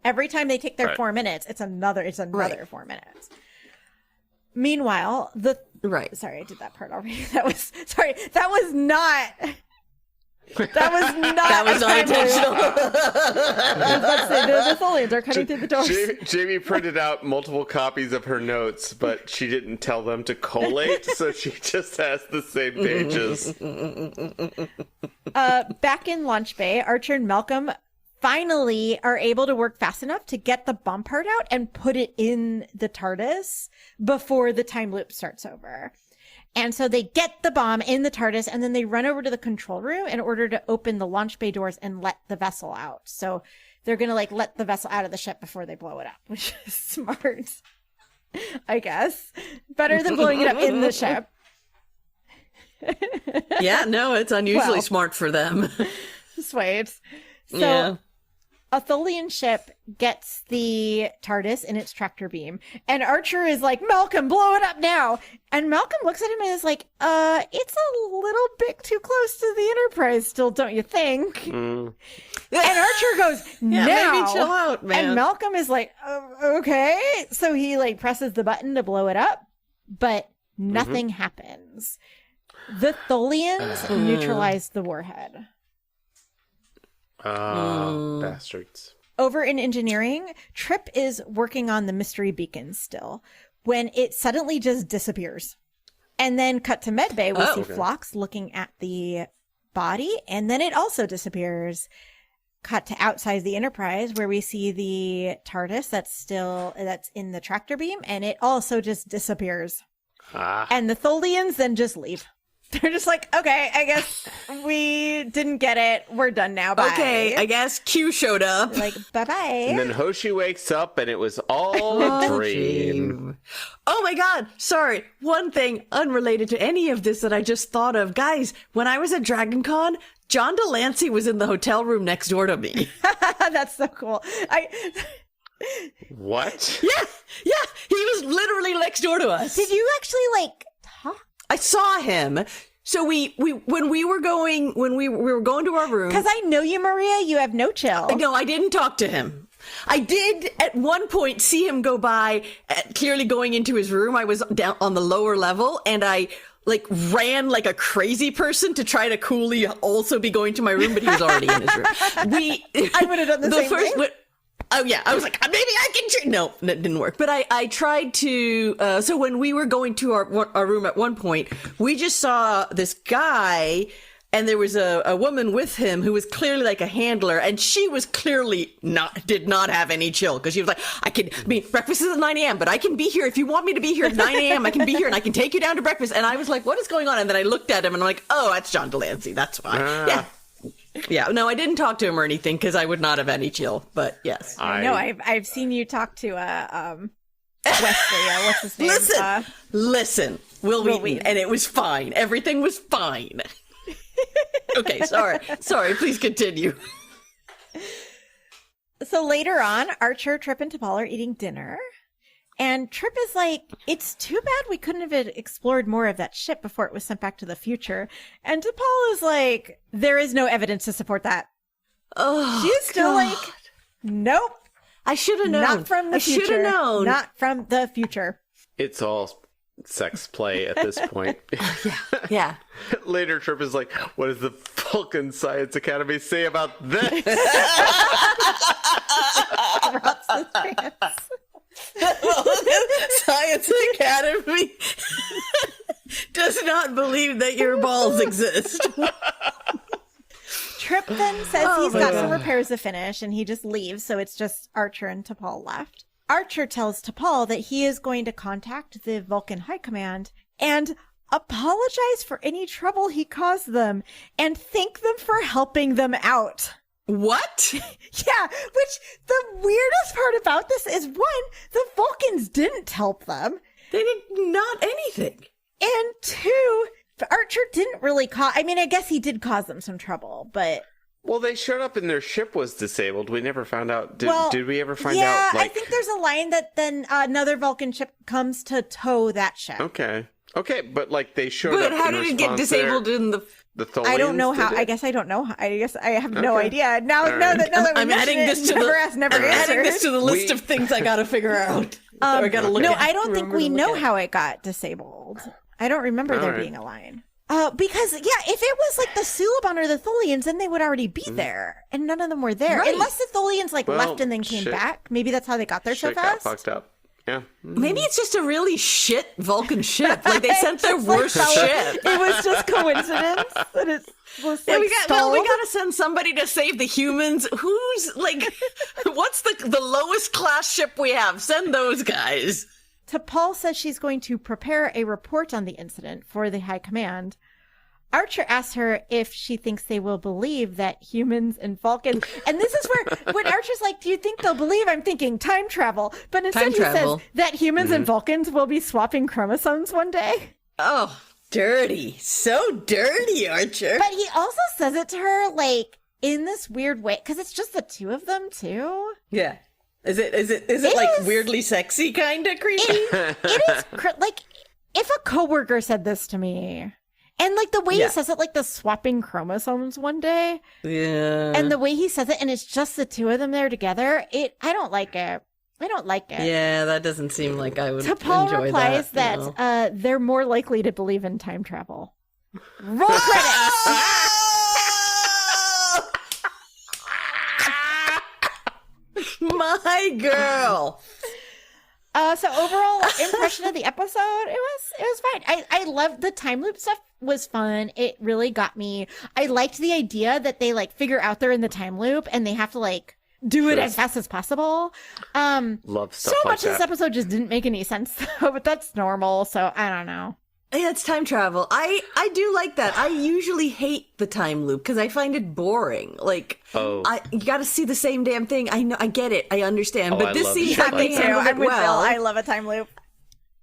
Every time they take their 4 minutes, it's another 4 minutes. Meanwhile, sorry, I did that part already. That was not that was unintentional. Let's say the Tholians are cutting through the doors. Jamie printed out multiple copies of her notes, but she didn't tell them to collate, so she just has the same pages. Back in launch bay, Archer and Malcolm finally are able to work fast enough to get the bomb part out and put it in the TARDIS before the time loop starts over. And so they get the bomb in the TARDIS, and then they run over to the control room in order to open the launch bay doors and let the vessel out. So they're going to like let the vessel out of the ship before they blow it up, which is smart, I guess. Better than blowing it up in the ship. Yeah, no, it's unusually smart for them. Sweet. So a Tholian ship gets the TARDIS in its tractor beam, and Archer is like, Malcolm, blow it up now. And Malcolm looks at him and is like, it's a little bit too close to the Enterprise still, don't you think? And Archer goes, now. Maybe chill out, man. And Malcolm is like, okay. So he like presses the button to blow it up, but nothing happens. The Tholians neutralize the warhead. Bastards. Over in engineering, Trip is working on the mystery beacon still when it suddenly just disappears. And then cut to medbay, we see Phlox looking at the body, and then it also disappears. Cut to outside the Enterprise where we see the TARDIS that's in the tractor beam, and it also just disappears. And the Tholians then just leave. They're just like, okay, I guess we didn't get it. We're done now. Bye. Okay, I guess Q showed up. Like, bye-bye. And then Hoshi wakes up and it was all a dream. Oh my god, sorry. One thing unrelated to any of this that I just thought of. Guys, when I was at Dragon Con, John Delancey was in the hotel room next door to me. That's so cool. What? Yeah, he was literally next door to us. Did you actually, like, talk? I saw him. So we when we were going to our room. Because I know you, Maria. You have no chill. No, I didn't talk to him. I did at one point see him go by, clearly going into his room. I was down on the lower level, and I like ran like a crazy person to try to coolly also be going to my room, but he was already in his room. I would have done the same thing. Oh yeah, I was like, maybe I can. No, that didn't work. But I tried to. So when we were going to our room at one point, we just saw this guy and there was a woman with him who was clearly like a handler, and she was clearly did not have any chill, because she was like, breakfast is at 9 a.m., but I can be here if you want me to be here at 9 a.m. I can be here and I can take you down to breakfast. And I was like, what is going on? And then I looked at him and I'm like, oh, that's John Delancey. That's fine. Yeah. No, I didn't talk to him or anything because I would not have any chill. But yes, No, I've seen you talk to Wesley. What's his name? Listen, Will Wheaton, and it was fine. Everything was fine. Okay, sorry. Please continue. So later on, Archer, Trip, and T'Pol are eating dinner. And Trip is like, it's too bad we couldn't have explored more of that ship before it was sent back to the future. And T'Pol is like, there is no evidence to support that. Oh, she's still like, nope. I should have known. Not from the future. I should have known. Not from the future. It's all sex play at this point. Yeah. Later, Trip is like, what does the Vulcan Science Academy say about this? Science Academy does not believe that your balls exist. Trip then says he's got some repairs to finish, and he just leaves, so it's just Archer and T'Pol left. Archer tells T'Pol that he is going to contact the Vulcan High Command and apologize for any trouble he caused them and thank them for helping them out. What? Yeah, which the weirdest part about this is, one, the Vulcans didn't help them. They did not anything. And two, Archer didn't really I guess he did cause them some trouble, but... Well, they showed up and their ship was disabled. We never found out. Did we ever find out? Yeah, I think there's a line that then another Vulcan ship comes to tow that ship. Okay, but like they showed up. But how did it get disabled in the Tholians? I don't know how. I guess I don't know. I guess I have no idea. Now that I'm adding this to adding this to the list of things I gotta figure out. I gotta look. No, I don't think we know how it got disabled. I don't remember there being a line. Because, if it was like the Suliban or the Tholians, then they would already be there. And none of them were there. Right. Unless the Tholians left and then came back. Maybe that's how they got there so fast. Got fucked up. Yeah. Maybe it's just a really shit Vulcan ship. Like they sent their worst ship. It was just coincidence that it was we gotta send somebody to save the humans. Who's what's the lowest class ship we have? Send those guys. T'Pol says she's going to prepare a report on the incident for the High Command. Archer asks her if she thinks they will believe that humans and Vulcans... And this is where, when Archer's like, do you think they'll believe? I'm thinking time travel. But instead he says that humans and Vulcans will be swapping chromosomes one day. Oh, dirty. So dirty, Archer. But he also says it to her, in this weird way, because it's just the two of them, too. Yeah. Is it like weirdly sexy kind of creepy? It is if a coworker said this to me, and the way he says it, the swapping chromosomes one day, and the way he says it, and it's just the two of them there together, I don't like it. Yeah, that doesn't seem like I would T'Pol enjoy replies that they're more likely to believe in time travel. Roll credits. My girl. So overall impression of the episode, it was fine. I loved the time loop stuff. Was fun. It really got me. I liked the idea that they figure out they're in the time loop and they have to do it as fast as possible. Love stuff so much of this episode just didn't make any sense though, but that's normal, so I don't know. Yeah, it's time travel. I do like that. I usually hate the time loop because I find it boring. You got to see the same damn thing. I know, I get it, I understand, but this seems like they handled it well. I love a time loop.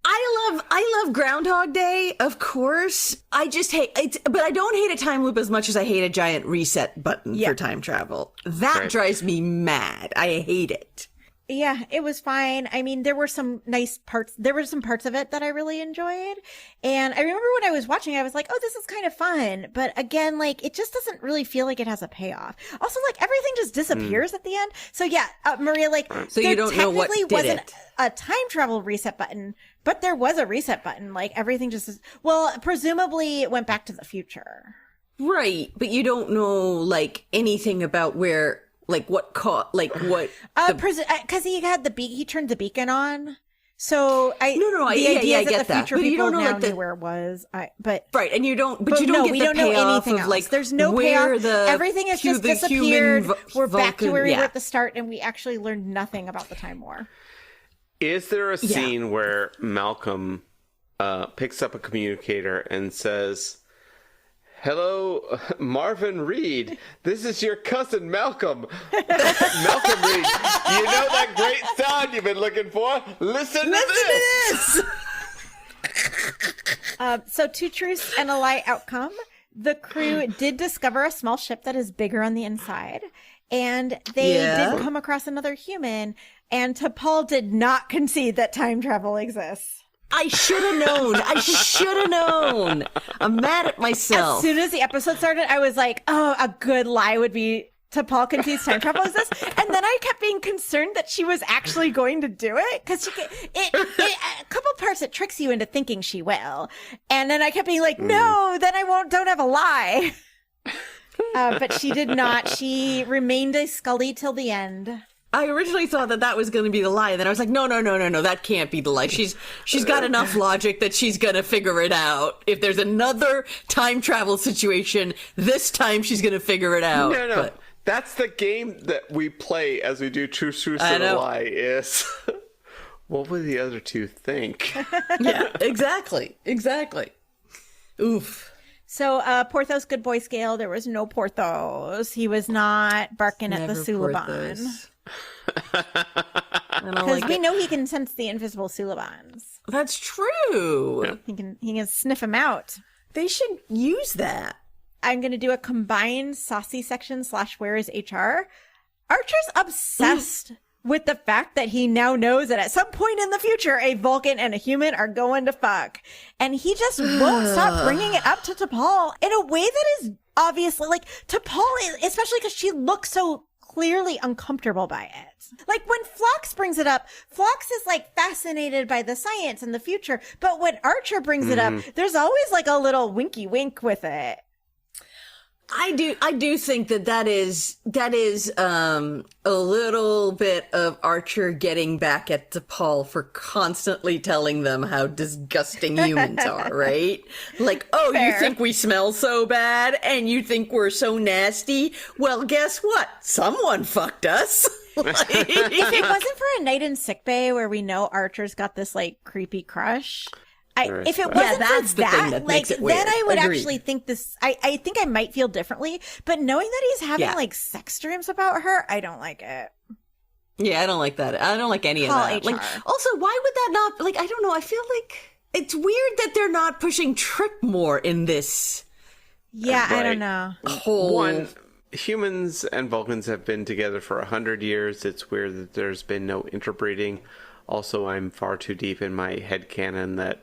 I love Groundhog Day, of course. I just hate it, but I don't hate a time loop as much as I hate a giant reset button for time travel. That drives me mad. I hate it. Yeah, it was fine. I mean, there were some nice parts. There were some parts of it that I really enjoyed. And I remember when I was watching, I was like, oh, this is kind of fun. But again, it just doesn't really feel like it has a payoff. Also, everything just disappears at the end. So yeah, Maria, so you don't know what did wasn't it. A time travel reset button, but there was a reset button. Everything just presumably it went back to the future. Right. But you don't know, anything about where... what? Because he had he turned the beacon on, So the idea is that the future but you people don't know, now like, the, knew where it was. Right, and you don't we get don't the know payoff anything of else. like There's no where payoff. Everything has just disappeared. We're back to where we were at the start, and we actually learned nothing about the Time War. Is there a scene where Malcolm picks up a communicator and says, "Hello, Marvin Reed. This is your cousin, Malcolm. Malcolm Reed, you know that great sound you've been looking for? Listen to this!" So 2 truths and a lie outcome. The crew did discover a small ship that is bigger on the inside. And they did come across another human. And T'Pol did not concede that time travel exists. I should have known. I'm mad at myself. As soon as the episode started, I was like, oh, a good lie would be T'Pol concedes time travel exists. And then I kept being concerned that she was actually going to do it. Because a couple parts it tricks you into thinking she will. And then I kept being like, no, then I don't have a lie. But she did not. She remained a Scully till the end. I originally thought that was going to be the lie, and then I was like, no, that can't be the lie. She's got enough logic that she's going to figure it out. If there's another time travel situation, this time she's going to figure it out. No. But that's the game that we play as we do Truth, and a Lie is, what would the other two think? Yeah, exactly. Oof. So, Porthos good boy scale, there was no Porthos. He was not barking at the Suliban. Because we know he can sense the invisible Sulibans. That's true. Yeah. He can sniff them out. They should use that. I'm going to do a combined saucy section / where is HR. Archer's obsessed with the fact that he now knows that at some point in the future, a Vulcan and a human are going to fuck. And he just won't stop bringing it up to T'Pol in a way that is obviously, like, T'Pol, especially because she looks so clearly uncomfortable by it. Like, when Phlox brings it up, Phlox is, like, fascinated by the science and the future. But when Archer brings it up, there's always, like, a little winky wink with it. I do think that is a little bit of Archer getting back at T'Pol for constantly telling them how disgusting humans are, right? Like, oh, fair. You think we smell so bad and you think we're so nasty? Well, guess what? Someone fucked us. If it wasn't for a night in sickbay where we know Archer's got this, like, creepy crush, if it wasn't for that, like, then I would actually think this, I think I might feel differently, but knowing that he's having, like, sex dreams about her, I don't like it. Yeah, I don't like that. I don't like any of that. HR. Like, also, why would that not, like, I don't know, I feel like it's weird that they're not pushing Trip more in this. Yeah, I don't know. One, humans and Vulcans have been together for 100 years. It's weird that there's been no interbreeding. Also, I'm far too deep in my headcanon that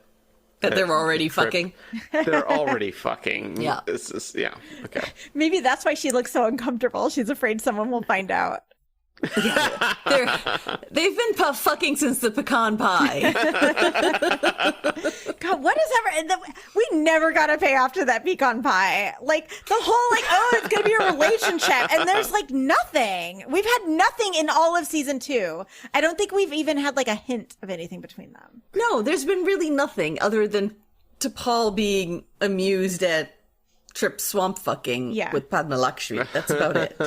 they're already fucking. They're already fucking. Yeah. Okay. Maybe that's why she looks so uncomfortable. She's afraid someone will find out. Yeah. They've been fucking since the pecan pie. God, what is ever? We never got a payoff to that pecan pie. Like, the whole, like, oh, it's going to be a relationship. And there's, like, nothing. We've had nothing in all of season 2. I don't think we've even had, like, a hint of anything between them. No, there's been really nothing other than T'Pol being amused at Trip swamp fucking with Padma Lakshmi. That's about it.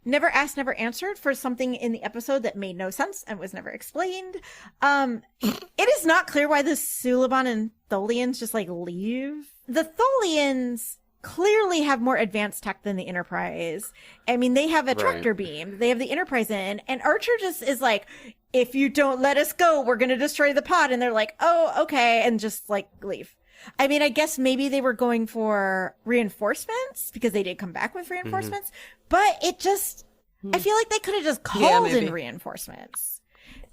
Never asked, never answered for something in the episode that made no sense and was never explained. It is not clear why the Suliban and Tholians just, like, leave. The Tholians clearly have more advanced tech than the Enterprise. I mean, they have a tractor beam. They have the Enterprise in. And Archer just is like, if you don't let us go, we're going to destroy the pod. And they're like, oh, okay. And just, like, leave. I mean, I guess maybe they were going for reinforcements because they did come back with reinforcements, but it just, I feel like they could have just called in reinforcements.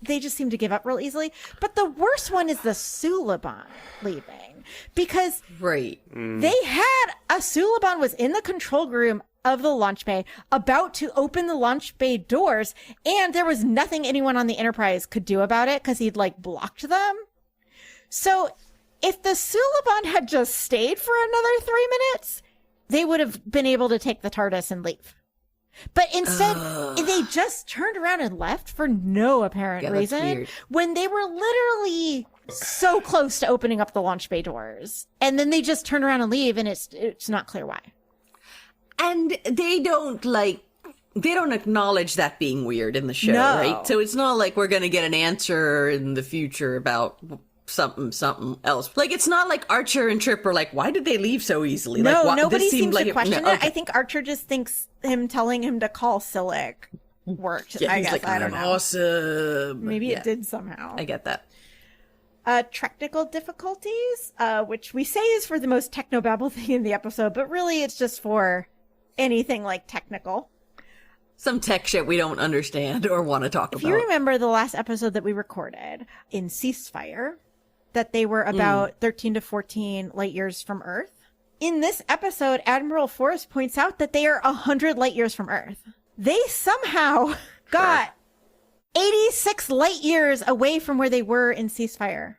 They just seem to give up real easily. But the worst one is the Suliban leaving because they had a Suliban was in the control room of the launch bay about to open the launch bay doors. And there was nothing anyone on the Enterprise could do about it because he'd, like, blocked them. So if the Suliban had just stayed for another 3 minutes, they would have been able to take the TARDIS and leave. But instead, they just turned around and left for no apparent reason weird. when they were literally so close to opening up the launch bay doors. And then they just turn around and leave, and it's not clear why. And they don't acknowledge that being weird in the show, right? So it's not like we're going to get an answer in the future about something else. Like, it's not like Archer and Trip are like, why did they leave so easily? No, like, nobody seems to question it. Okay. I think Archer just thinks him telling him to call Silic worked. Yeah, I he's guess. like, I don't know. Awesome. Maybe it did somehow. I get that. Technical difficulties, which we say is for the most technobabble thing in the episode, but really it's just for anything like technical. Some tech shit we don't understand or want to talk about. If you remember the last episode that we recorded in Ceasefire, that they were about 13 to 14 light years from Earth. In this episode, Admiral Forrest points out that they are 100 light years from Earth. They somehow got 86 light years away from where they were in Ceasefire.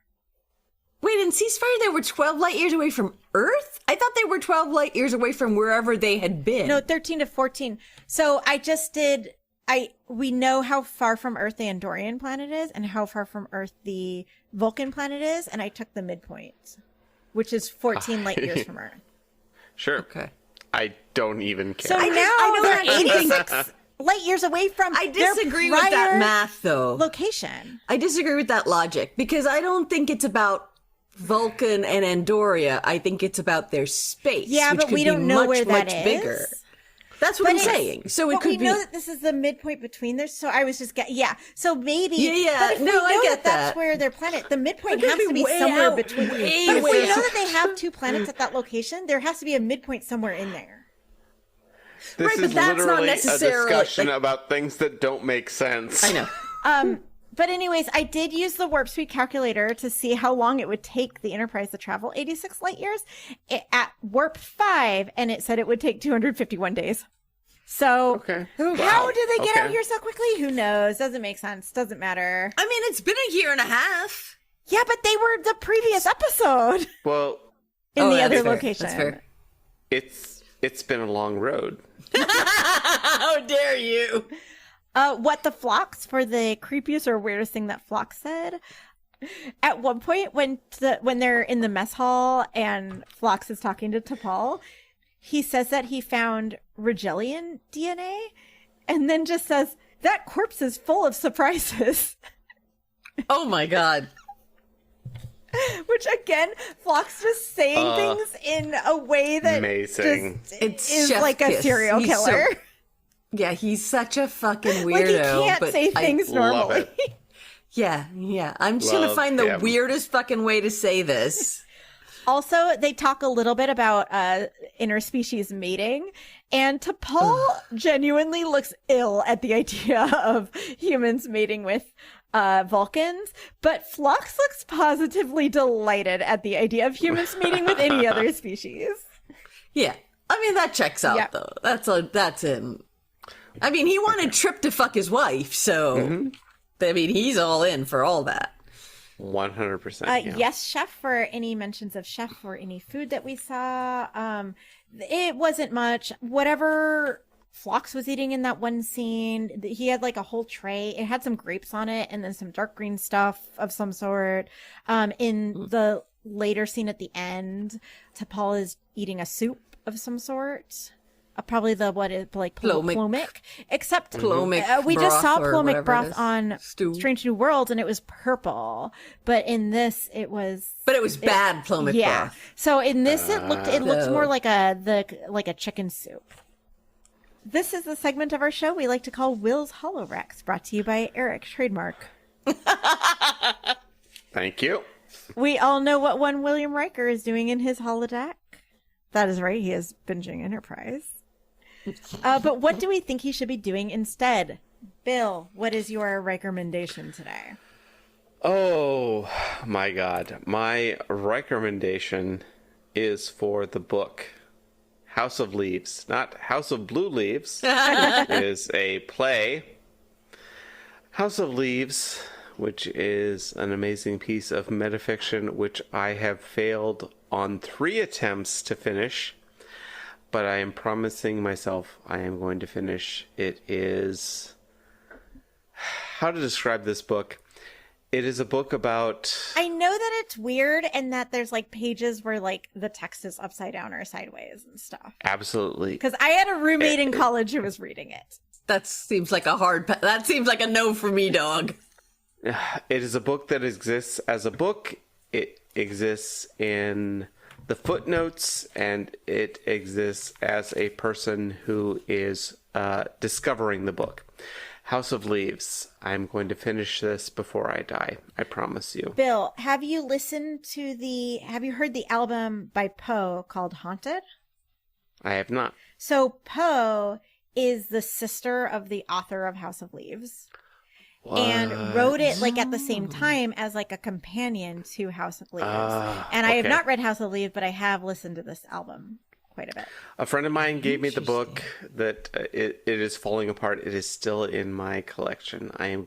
Wait, in Ceasefire they were 12 light years away from Earth? I thought they were 12 light years away from wherever they had been. No, 13 to 14. So we know how far from Earth the Andorian planet is and how far from Earth the Vulcan planet is, and I took the midpoint, which is 14 light years from Earth. Sure. Okay. I don't even care. So now they're 86 light years away from I disagree their with that prior math, though. location. I disagree with that logic, because I don't think it's about Vulcan and Andoria. I think it's about their space. Yeah, which but could we be don't know much, where that much is. bigger. That's what I'm saying. So it but could we be. know that this is the midpoint between there. So I was just So maybe. Yeah. But if we No, know I get that's that. where their planet, the midpoint It could has to be be way somewhere out, between. But way, if way we know out. that they have two planets at that location, there has to be a midpoint somewhere in there. This Right, is but that's not literally a necessarily- discussion about things that don't make sense. I know. But anyways, I did use the warp speed calculator to see how long it would take the Enterprise to travel 86 light years at warp 5, and it said it would take 251 days. So, Okay. How did they get out Okay. here so quickly? Who knows? Doesn't make sense. Doesn't matter. I mean, it's been a year and a half. Yeah, but they were the previous episode Well, in the that's other fair. location. That's fair. it's been a long road. How dare you? What the Phlox, for the creepiest or weirdest thing that Phlox said. At one point, when they're in the mess hall and Phlox is talking to T'Pol, he says that he found Rigelian DNA, and then just says, that corpse is full of surprises. Oh my god. Which, again, Phlox just saying things in a way that Amazing. It's is chef like a kiss. serial He's so- killer. Yeah, he's such a fucking weirdo. Like, he can't but say things love normally. it. Yeah. I'm just gonna Love find the him. weirdest fucking way to say this. Also, they talk a little bit about interspecies mating, and T'Pol genuinely looks ill at the idea of humans mating with Vulcans, but Phlox looks positively delighted at the idea of humans mating with any other species. Yeah. I mean, that checks out, Yeah. though. That's him. I mean, he wanted Trip to fuck his wife, so... I mean, he's all in for all that. 100%. Yes, Chef, for any mentions of Chef or any food that we saw. It wasn't much. Whatever Phlox was eating in that one scene, he had like a whole tray. It had some grapes on it and then some dark green stuff of some sort. In the later scene at the end, T'Pol is eating a soup of some sort. Probably the plomic. Except Plomic we just broth saw or plomic whatever it broth is. on Stew. Strange New Worlds, and it was purple. But in this, it was. But it was bad plomic Yeah. broth. So in this, it looked So- more like a chicken soup. This is the segment of our show we like to call Will's Holorex, brought to you by Eric, trademark. Thank you. We all know what one William Riker is doing in his holodeck. That is right. He is binging Enterprise. But what do we think he should be doing instead? Bill, what is your recommendation today? Oh my god. My recommendation is for the book House of Leaves. Not House of Blue Leaves. It is a play. House of Leaves, which is an amazing piece of metafiction which I have failed on 3 attempts to finish. but I am promising myself I am going to finish. It is... How to describe this book? It is a book about... I know that it's weird and that there's like pages where like the text is upside down or sideways and stuff. Absolutely. Because I had a roommate in college who was reading it. That seems like that seems like a no for me, dog. It is a book that exists as a book. It exists in the footnotes, and it exists as a person who is discovering the book. House of Leaves. I'm going to finish this before I die. I promise you. Bill, have you heard the album by Poe called Haunted? I have not. So Poe is the sister of the author of House of Leaves. What? And wrote it like at the same time as like a companion to House of Leaves. And I have not read House of Leaves, but I have listened to this album quite a bit. A friend of mine gave me the book that it is falling apart. It is still in my collection. I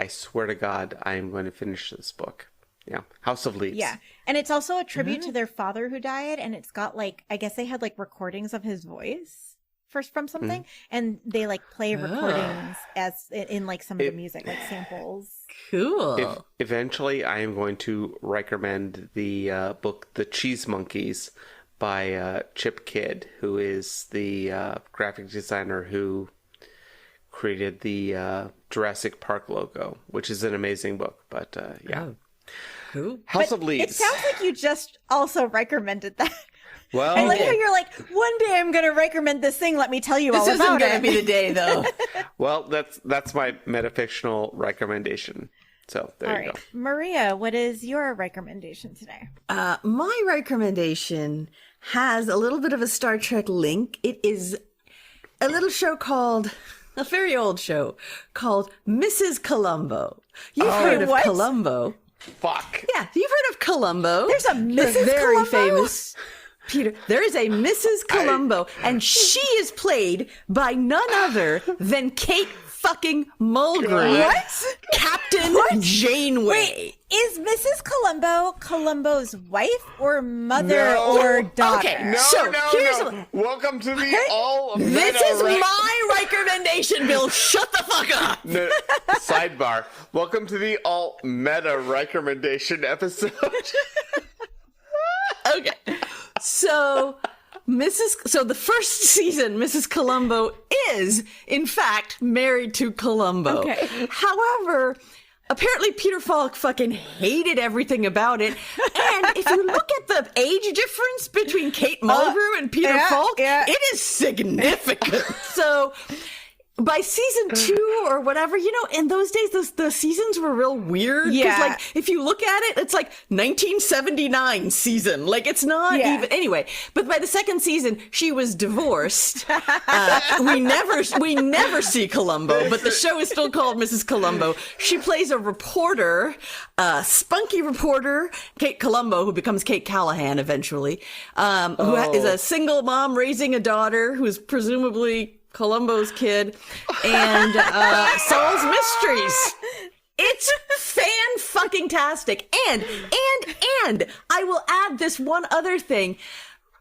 swear to God, I am going to finish this book. Yeah. House of Leaves. Yeah. And it's also a tribute to their father who died. And it's got like, I guess they had like recordings of his voice first from something. And they like play recordings as in like some of the music, like samples. Cool. Eventually, I am going to recommend the book, The Cheese Monkeys, by Chip Kidd, who is the graphic designer who created the Jurassic Park logo, which is an amazing book. But yeah. Oh. Cool. House of Leaves. It sounds like you just also recommended that. Well, I like how you're like, one day I'm going to recommend this thing. Let me tell you all about it. This isn't going to be the day, though. Well, that's my metafictional recommendation. So there you go. Maria, what is your recommendation today? My recommendation has a little bit of a Star Trek link. It is a little show a very old show called Mrs. Columbo. You've heard of Columbo. Fuck. Yeah, you've heard of Columbo. There's a Mrs. Very Columbo? famous. Peter, there is a Mrs. Columbo, and she is played by none other than Kate fucking Mulgrew. What? Captain Janeway. Wait, is Mrs. Columbo Columbo's wife or mother or daughter? Okay, no. Welcome to the all meta. This is my recommendation, Bill. Shut the fuck up. No, sidebar. Welcome to the all meta recommendation episode. Okay. So the first season, Mrs. Columbo is, in fact, married to Columbo. Okay. However, apparently Peter Falk fucking hated everything about it. And if you look at the age difference between Kate Mulgrew and Peter Falk, it is significant. So... by season 2 or whatever, in those days, the seasons were real weird. Yeah. Because, like, if you look at it, it's like 1979 season. Like, it's not even... Anyway, but by the second season, she was divorced. We never see Columbo, but the show is still called Mrs. Columbo. She plays a reporter, spunky reporter, Kate Columbo, who becomes Kate Callahan eventually, who is a single mom raising a daughter who is presumably Columbo's kid, and solves mysteries. It's fan-fucking-tastic. And I will add this one other thing.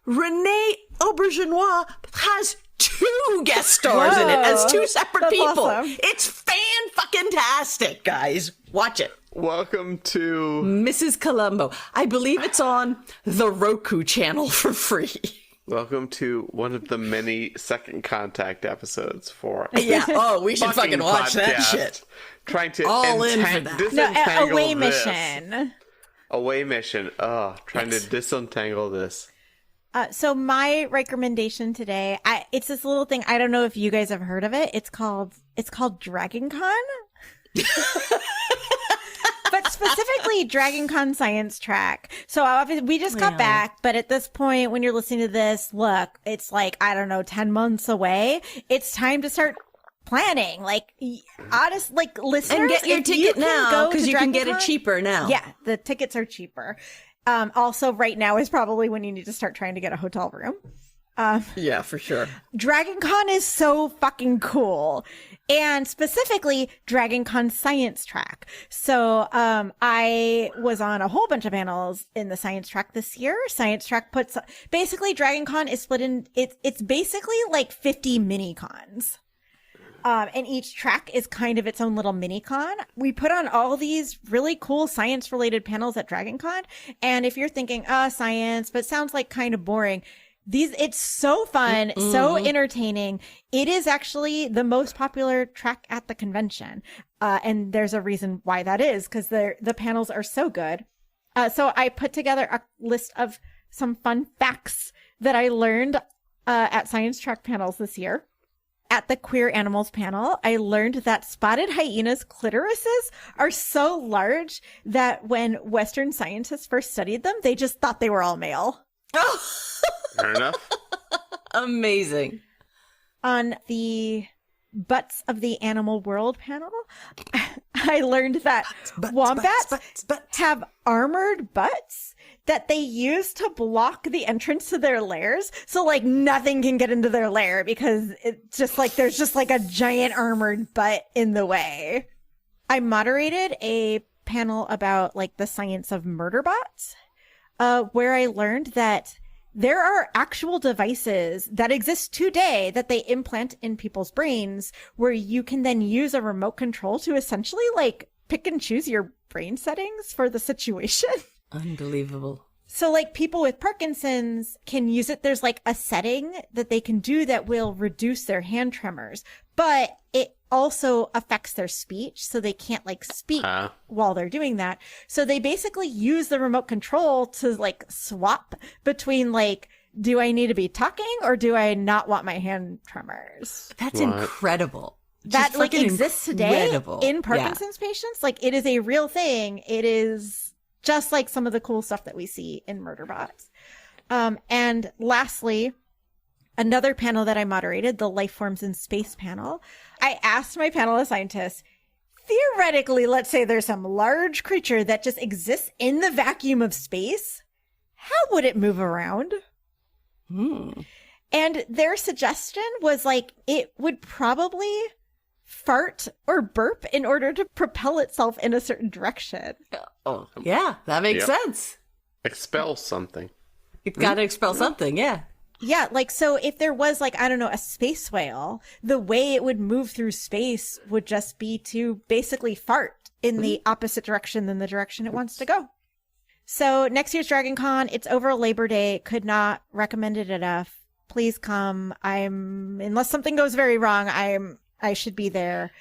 Renee Auberjonois has 2 guest stars in it as 2 separate people. Awesome. It's fan-fucking-tastic, guys. Watch it. Welcome to Mrs. Columbo. I believe it's on the Roku channel for free. Welcome to one of the many Second Contact episodes for yeah. Oh, we should fucking watch that shit. Trying to disentangle away this. Mission. Away mission. Oh, trying to disentangle this. So my recommendation today, it's this little thing. I don't know if you guys have heard of it. It's called Dragon Con. But specifically Dragon Con Science Track. So obviously we just got back, but at this point when you're listening to this, look, it's like, I don't know, 10 months away. It's time to start planning. Like, honest, like, listeners, and get your ticket now because you can get it cheaper now. Yeah, the tickets are cheaper. Also, right now is probably when you need to start trying to get a hotel room. Yeah, for sure. Dragon Con is so fucking cool. and specifically Dragon Con Science Track. So I was on a whole bunch of panels in the Science Track this year. Science Track basically Dragon Con is split in, it's basically like 50 mini cons. And each track is kind of its own little mini con. We put on all these really cool science related panels at Dragon Con. And if you're thinking, science, but sounds like kind of boring. It's so fun, so entertaining. It is actually the most popular track at the convention. And there's a reason why that is, because the panels are so good. So I put together a list of some fun facts that I learned at Science Track panels this year. At the Queer Animals panel, I learned that spotted hyenas' clitorises are so large that when Western scientists first studied them, they just thought they were all male. Oh, Fair enough. Amazing. On the Butts of the Animal World panel, I learned that wombats have armored butts that they use to block the entrance to their lairs. So like nothing can get into their lair because it's just like there's just like a giant armored butt in the way. I moderated a panel about like the science of murder bots, where I learned that there are actual devices that exist today that they implant in people's brains where you can then use a remote control to essentially like pick and choose your brain settings for the situation. Unbelievable. So like people with Parkinson's can use it. There's like a setting that they can do that will reduce their hand tremors, but it also affects their speech. So they can't like speak while they're doing that. So they basically use the remote control to like swap between like, do I need to be talking or do I not want my hand tremors? That's incredible. That like exists today in Parkinson's patients. Like it is a real thing. It is just like some of the cool stuff that we see in Murderbots. And lastly, another panel that I moderated, the Life Forms in Space panel. I asked my panel of scientists, theoretically, let's say there's some large creature that just exists in the vacuum of space. How would it move around? And their suggestion was like, it would probably fart or burp in order to propel itself in a certain direction. Oh, yeah, that makes sense. Expel something. It's got to expel something, yeah. Yeah, like, so if there was, like, I don't know, a space whale, the way it would move through space would just be to basically fart in the opposite direction than the direction it wants to go. So next year's Dragon Con, it's over Labor Day. Could not recommend it enough. Please come. Unless something goes very wrong, I should be there.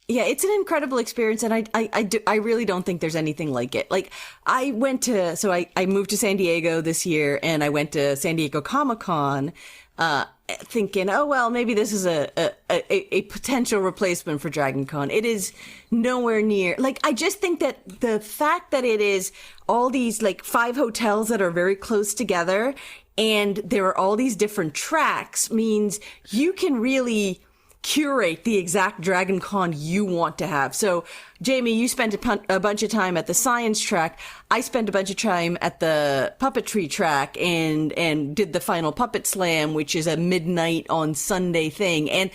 Yeah, it's an incredible experience, and I really don't think there's anything like it. Like, I moved to San Diego this year, and I went to San Diego Comic-Con, thinking, oh, well, maybe this is a potential replacement for Dragon Con. It is nowhere near. Like, I just think that the fact that it is all these, like, 5 hotels that are very close together, and there are all these different tracks means you can really curate the exact Dragon Con you want to have. So, Jamie, you spent a bunch of time at the science track. I spent a bunch of time at the puppetry track and did the final puppet slam, which is a midnight on Sunday thing.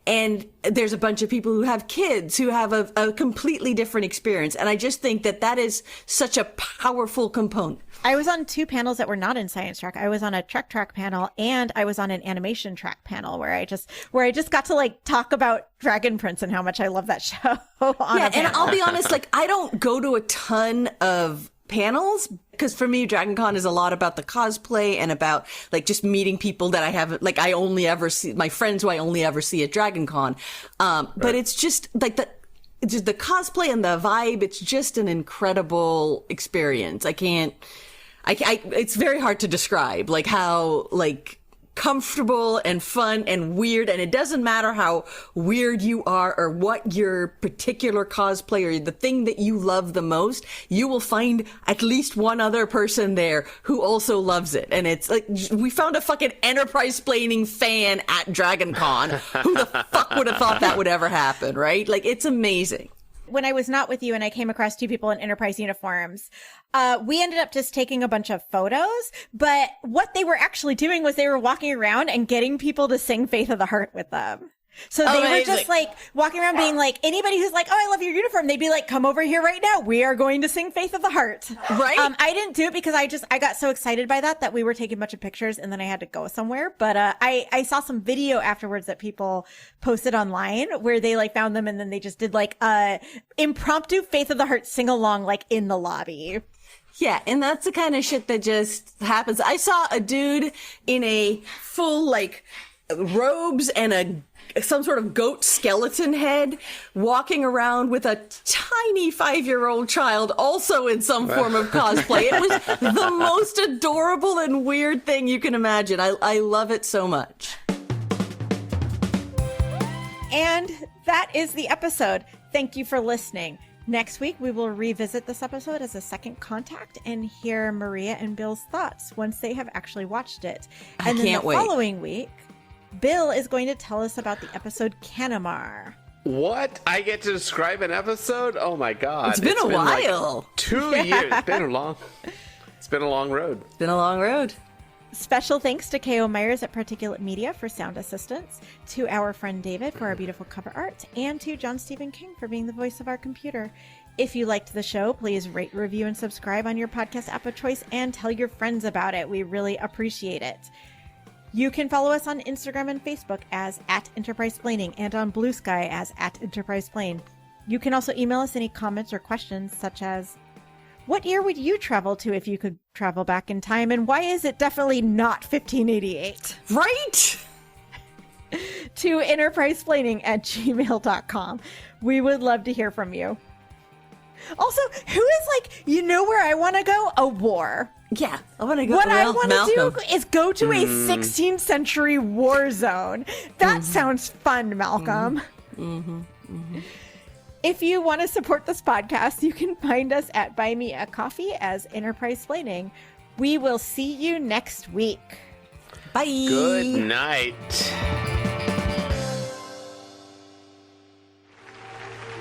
And there's a bunch of people who have kids who have a completely different experience. And I just think that is such a powerful component. I was on 2 panels that were not in science track. I was on a Trek track panel and I was on an animation track panel where I just got to like talk about Dragon Prince and how much I love that show. And I'll be honest, like I don't go to a ton of panels because for me, Dragon Con is a lot about the cosplay and about like just meeting people that I haven't, like I only ever see my friends who I only ever see at Dragon Con. But it's just like just the cosplay and the vibe. It's just an incredible experience. It's very hard to describe like how like comfortable and fun and weird. And it doesn't matter how weird you are or what your particular cosplay or the thing that you love the most, you will find at least one other person there who also loves it. And it's like, we found a fucking Enterprise-splaining fan at Dragon Con. Who the fuck would have thought that would ever happen, right? Like, it's amazing. When I was not with you and I came across 2 people in Enterprise uniforms, we ended up just taking a bunch of photos, but what they were actually doing was they were walking around and getting people to sing Faith of the Heart with them. So they were just like walking around being like, anybody who's like, oh, I love your uniform. They'd be like, come over here right now. We are going to sing Faith of the Heart. Right. I didn't do it because I got so excited by that we were taking a bunch of pictures and then I had to go somewhere. But, I saw some video afterwards that people posted online where they like found them and then they just did like, impromptu Faith of the Heart sing along like in the lobby. Yeah, and that's the kind of shit that just happens. I saw a dude in a full like robes and some sort of goat skeleton head walking around with a tiny 5-year-old child also in some form of cosplay. It was the most adorable and weird thing you can imagine. I love it so much. And that is the episode. Thank you for listening. Next week, we will revisit this episode as a second contact and hear Maria and Bill's thoughts once they have actually watched it. And then the following week, Bill is going to tell us about the episode Canamar. What? I get to describe an episode? Oh my god. It's been a while. Like 2 years. It's been a long road. It's been a long road. Special thanks to K.O. Myers at Particulate Media for sound assistance, to our friend David for our beautiful cover art, and to John Stephen King for being the voice of our computer. If you liked the show, please rate, review, and subscribe on your podcast app of choice and tell your friends about it. We really appreciate it. You can follow us on Instagram and Facebook as @EnterprisePlaning and on Blue Sky as @EnterprisePlane. You can also email us any comments or questions such as, what year would you travel to if you could travel back in time, and why is it definitely not 1588? Right? To enterpriseplaning@gmail.com. We would love to hear from you. Also, who is like, you know where I want to go? A war. Yeah, I want to go. What I want to do is go to a 16th century war zone. That sounds fun, Malcolm. If you want to support this podcast, you can find us at Buy Me a Coffee as Enterprise Planning. We will see you next week. Bye. Good night.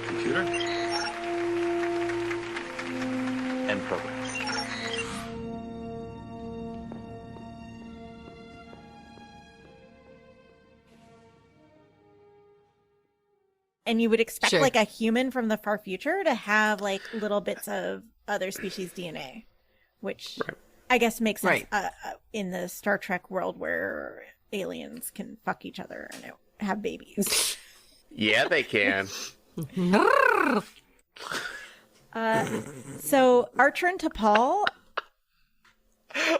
Computer. End program. And you would expect like a human from the far future to have like little bits of other species DNA, which I guess makes sense in the Star Trek world where aliens can fuck each other and have babies. Yeah, they can. So our turn to Paul. I'm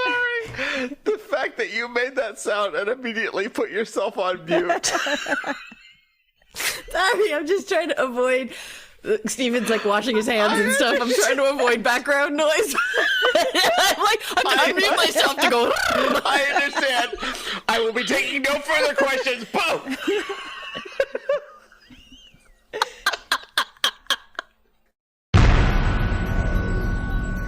sorry. The fact that you made that sound and immediately put yourself on mute. Sorry, I'm just trying to avoid. Steven's like washing his hands and stuff. I'm trying to avoid background noise. I'm like, I'm going to unmute myself to go. I understand. I will be taking no further questions. Boom!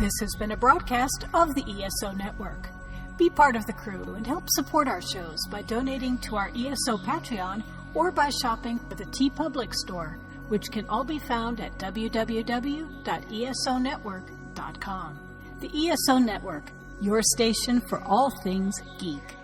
This has been a broadcast of the ESO Network. Be part of the crew and help support our shows by donating to our ESO Patreon or by shopping for the TeePublic store, which can all be found at www.esonetwork.com. The ESO Network, your station for all things geek.